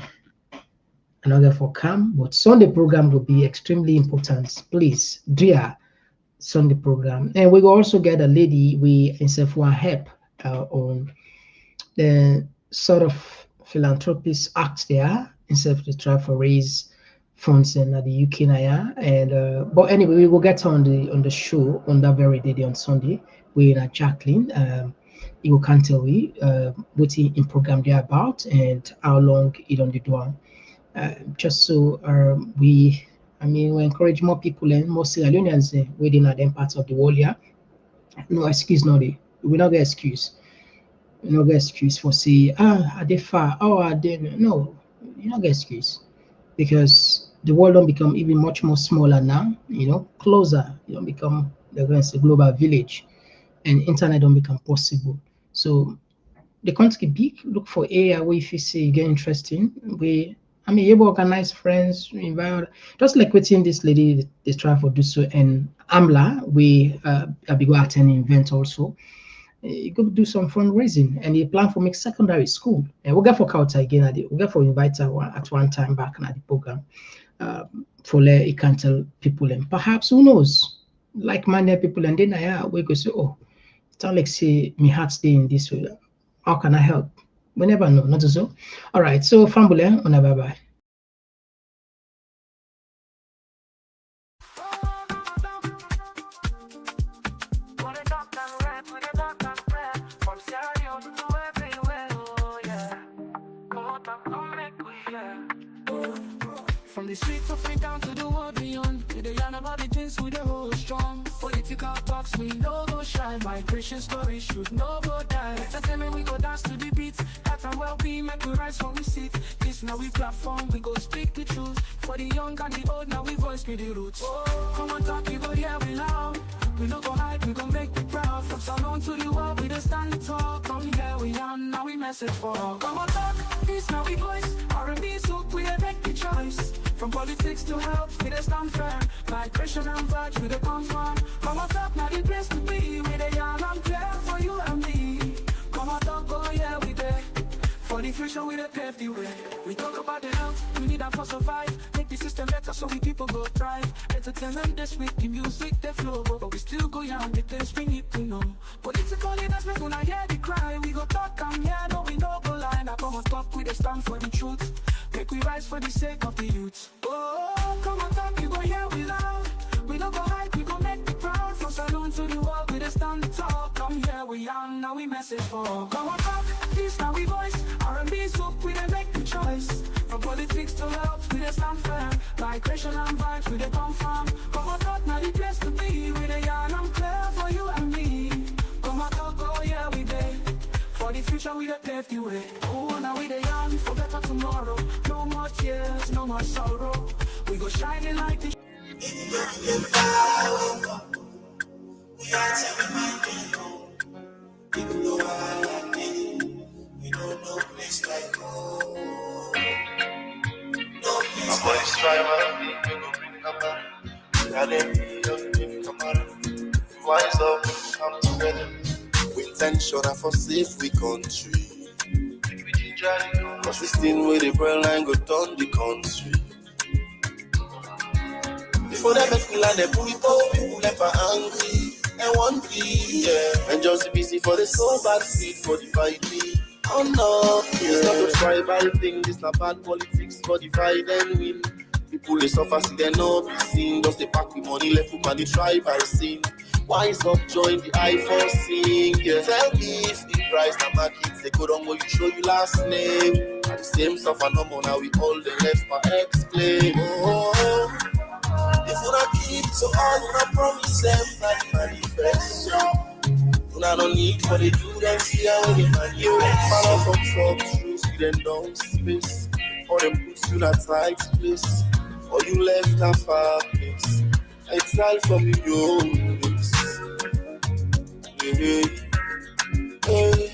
B: another for camp, but Sunday program will be extremely important. Please, dear, Sunday program. And we will also get a lady we instead one help on the sort of philanthropist act there instead to try for raise funds in the UK now. And but anyway, we will get on the show on that very day on Sunday. We are Jacqueline. You can tell we what in program they're about and how long it on the door. Just so we encourage more people and more Sierra Leoneans within them parts of the world. Yeah, no excuse, no day. We not get excuse. We not get excuse for say are they far? Oh, are they no? You not get excuse because the world don't become even much more smaller now. Closer. You don't become they're going to say global village, and internet don't become possible. So the country big. Look for area where if you see get interesting. You organize friends, invite just like waiting this lady they try for do so and Amla we be go attend event also. You go do some fundraising and you plan for make secondary school and we'll get for culture again we'll get for invite her at one time back at the program for let you can tell people and perhaps who knows like-minded people and then we go say oh tell like say me heart stay in this way. How can I help? We never know, not so. All right, so Fambule, on a bye bye.
A: From the streets of it down to the world beyond, we the yarn about the things we the hold strong. Political talks we no go shine, migration stories should no go die. Entertainment we go dance to the beats, health and well-being make we rise when we sit. This now we platform, we go speak the truth. For the young and the old, now we voice me the roots. Oh, come on talk, we go here we loud. We no go hide, we go make you proud. From Salon to the world, we just stand tall. Come here we are, now we message for all. Come on talk, this now we voice. R&B so we make the choice. From politics to health, we just stand firm. Migration and vibes, we the confirm. Come on talk, now the place to be. We the young and clear for you and me. Come on talk, oh yeah, we there. For the future, we the pave the way. We talk about the health, we need that for survive. Make the system better so we people go thrive. Entertainment this week, the music, the flow. But we still go young, the things we need to know. Political leaders, we gonna hear the cry. We go talk and yeah, no, we no go lie. Now come on talk, we the stand for the truth. Make we rise for the sake of the youth. Oh, come on talk, you go hear we loud. We don't go hide, we go make the proud. From Salon to the world, we just stand tall. Come here, we young, now we message for all. Come on talk, this now we voice. R&B soup, we don't make the choice. From politics to health, we just stand firm. Migration and vibes, we don't confirm. Come on talk, now the place to be. We the young, I'm clear for you and me. Come on talk, oh yeah, we there. For the future, we don't pave the way. Oh, now we the young, for better tomorrow. No more tears, no more sorrow. We go shining like the
V: Even though I like it, we don't know place like home. No place like home. Striver, we go bring a man. Got it, come on. Wise up, come together. We intention for safe we country. Cause we still with the brain line go down the country. Before they make me land, they put people never angry and want me, yeah. And just busy for the soul bad seed for the fight me. Oh no, it's not a tribal thing, this not bad politics for divide and win. People they suffer, see they no be seen. Just they pack with money left up on the tribal scene. Wise up, join the I4 sing, yeah. Tell me if the price na market, they go down where you show you last name. At the same stuff and no more, now we all the left for explain. Oh, if you not keep so all you not promise them, not manifest. You don't need for the do them, see how they man you follow from some truth, you then don't space. Or them puts you in a tight place, or you left a far place. Exile from your own place. Hey, hey.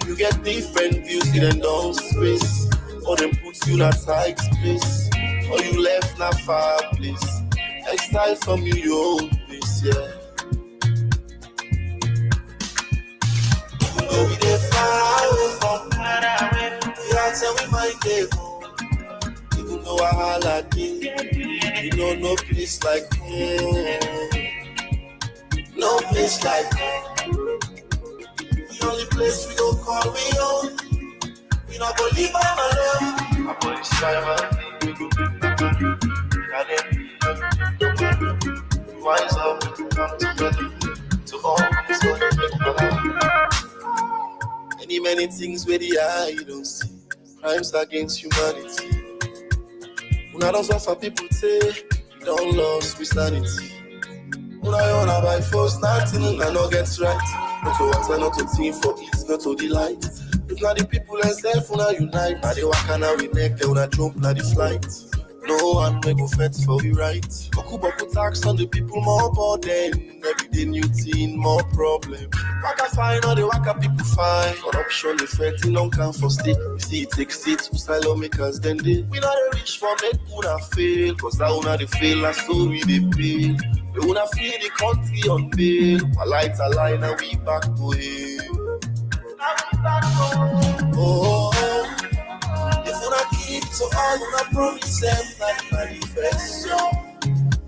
V: You get different views, you then don't space. Or them puts you in a tight place, or you left in a far place. Exile from your own place, yeah. Even though we dey far away from we are tell we might dey home. Even though I holla again, you know no place like home. No place like home. The only place we go call we own. We not go leave by my love. My police driver, we go rise up, come together to all many things where the eye don't see. Crimes against humanity. Una don't suffer people say we don't lose we sanity. Una wanna by force nothing and no gets right. Not to water, not to team for it, not to delight. If not the people and self una unite. Now they walk and now we make they una jump now the flight. No one may go fed for we right. Boku tax on the people more burden. Every day new thing, more problem. Waka fine, all the waka people fine. Corruption effect in on can for state. You see it takes it to asylum makers then they. We not the rich for make una fail. Cause that una they fail and so we they pay. We wanna free the country on bail. My lights are line and we back to it. Oh, if una keep to all una promise them that manifest.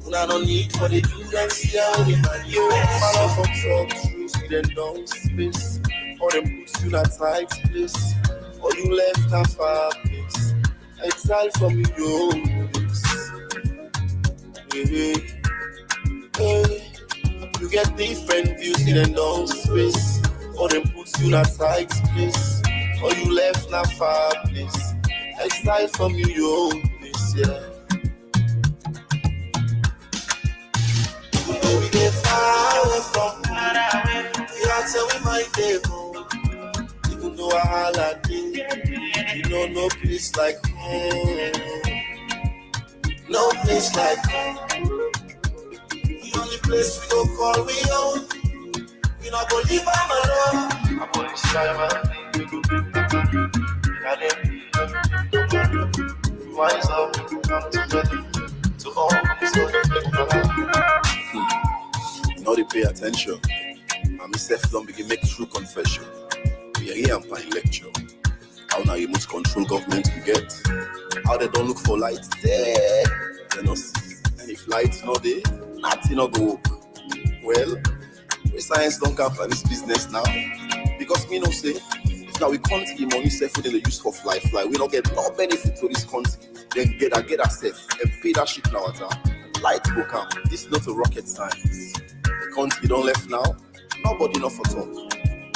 V: Una no need for the do and see how we manifest. Man of from some truth, then down space. Or them puts you in a tight place. Or you left a far place. Exile from your own place. Hey. You get different views in a long space. Or them puts you in a tight place. Or you left in a far place. Exile from your own place, yeah. We get far away from home. We are till we might get home. Even though I holla you know no place like home. No place like home. The only place we go call we own. We not go leave by my love. My police driver, we go rise up, come together to all you know they pay attention. And myself don't begin make true confession. We are here and find lecture. How now you must control government we get. How they don't look for light there. They no see. And if light no there, nothing no go up. Well, we science don't come for this business now. Because me no say, if now we can't the money safe within the use for fly. We don't get no benefit to this country. Then get a safe and pay that shit now at all. Light will come. This is not a rocket science. The country don't left now. Nobody know for talk.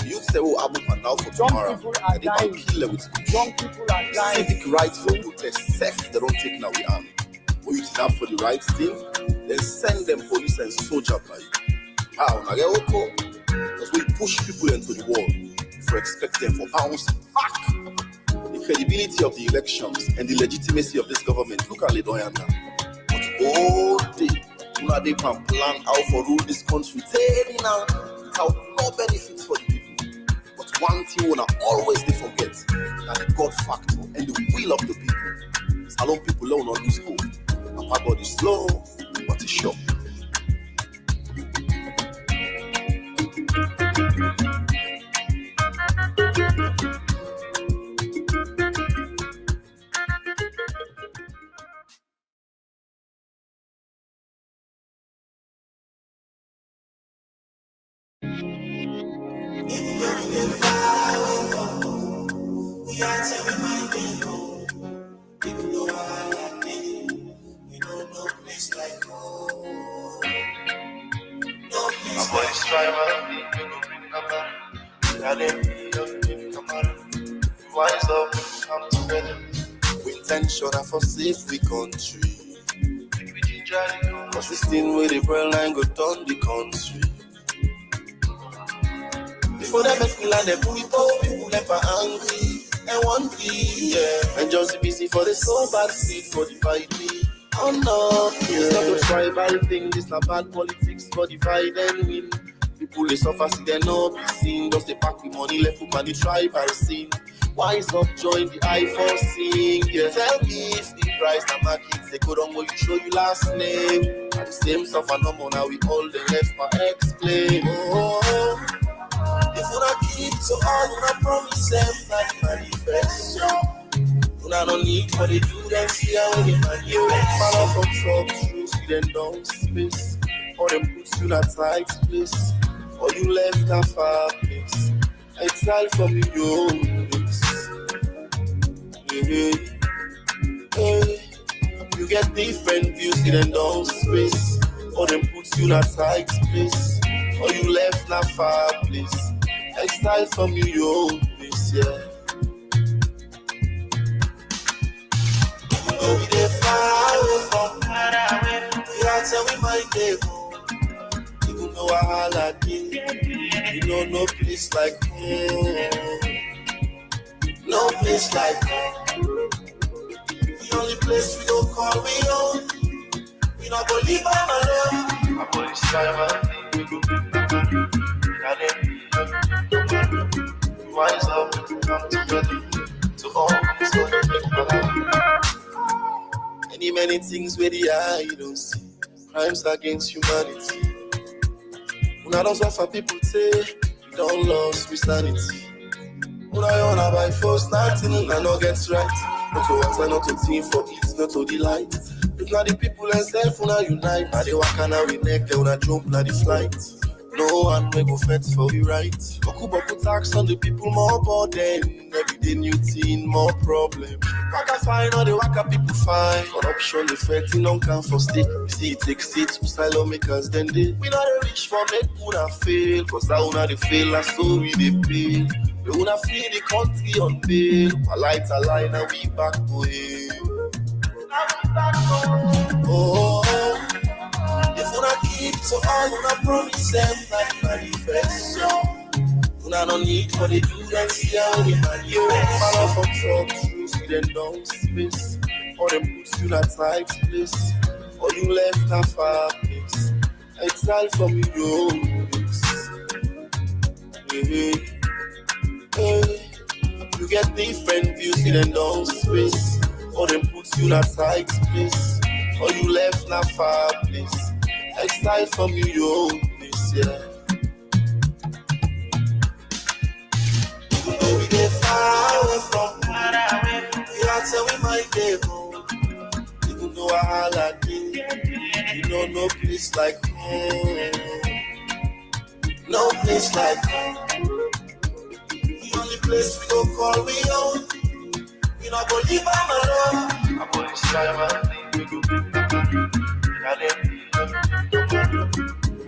V: You say, oh, Abu and now for tomorrow. And they can kill them with young people are dying. Civic rights for protest. Safe, they don't take now we army. When you stand for the right thing, then send them police and soldier by you. How? Now get okay. Because we push people into the wall. If we expect them for bounce back. The credibility of the elections and the legitimacy of this government. Look at Ledoyan now. But all day, they can plan how for rule this country. Tell now, without no benefits for the people. But one thing we always they forget, that the God factor and the will of the people. Salon people don't not lose hope. My body is slow, but it's sure. We are telling my people, even though I like it, we don't know place like home. No place like home. We go bring a man. Rise up, come together. We intention for safe we country. Cause this thing where the brain line go down the country. Before they make me land, they people never angry. And one be, yeah. And just busy for the so bad seed for the fight me. Oh no, yeah. It's not a tribal thing, this not bad politics for divide and win. People they suffer, see they no be seen. Just they pack with money left up on the tribal scene. Wise up, join the I for sing, yeah. Tell me if the price na market, they go down where you show you last name. And the same suffer no more, now we all the left for explain. Oh. If you not keep to all, you not promise them that manifest. You not need for the do them see how they manifest. Man of from truth, then down space. or them put you in a tight place, or you left a far place. Exile from your own place. Hey, hey. You get different views in a down space, or them put you in a tight place, or you left a far place. Exile from your own place, yeah. Go we dey far away from the answer we might dey home. Even though I holla you know no place like home. No place like home. The only place we don't call we home. We not go leave am alone. I put this time we go rise up, come together to all many things where the eye don't see. Crimes against humanity. When I don't suffer, people say we don't lose with sanity. When I wanna buy force, nothing I know gets right. Not to water, not to team for it, not to delight. If not the people and self, when I unite, now they walk and we neck, they wanna jump, now the flight. No one will go fence for we right. Boku tax on the people, more burden. Every day new thing, more problem. Waka fine, all the waka people fine. Corruption, the fighting don't come for state. We see it takes states to silo makers, then they. We not the rich for make una fail. Cause that una they fail, and so we they pay. We wanna free the country on bail. A light a line, and we back away. Oh. If una keep to all una promise them like manifesto, una no need for the do and see how they manifest. Man of talk true, see them down space, or them put you in a tight place, or you left a far place. Exile from your own place. Hey, hey. You get different views in them down space, or them put you in a tight place, or you left a far place. Exile from your own place, yeah. Even though we get far away from the answer we might get home. Even though I holla you know no place like home. No place like home. The only place we don't call we own. We not go leave am alone. I put this time we go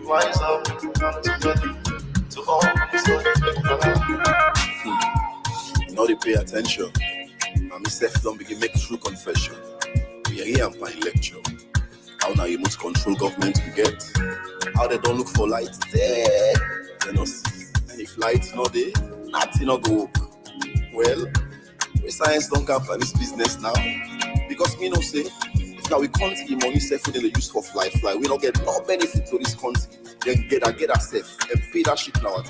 V: rise up, come together to all you know they pay attention. And myself don't begin make true confession. We are here and find lecture. How now you must control government we get. How they don't look for light there. They don't see. And if light not there, nothing not go up. Well, we science don't come for this business now. Because me no say now we can't the money safe for the use for fly. We don't get no benefit to this country. Then get a safe and pay that shit now.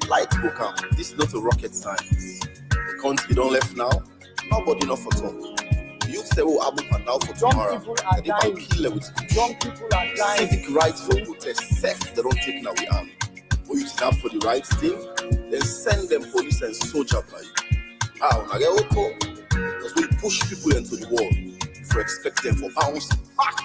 V: Light will come. This is not a rocket science. The country don't left now. Nobody not for talk. Youth say oh Abu and now for tomorrow. And they can kill them with young people are dying. Civic rights for protest safe. They don't take now we army. But you stand for the right thing, then send them police and soldier by you. How now get okay? Because we push people into the wall. For expect them for bounce back.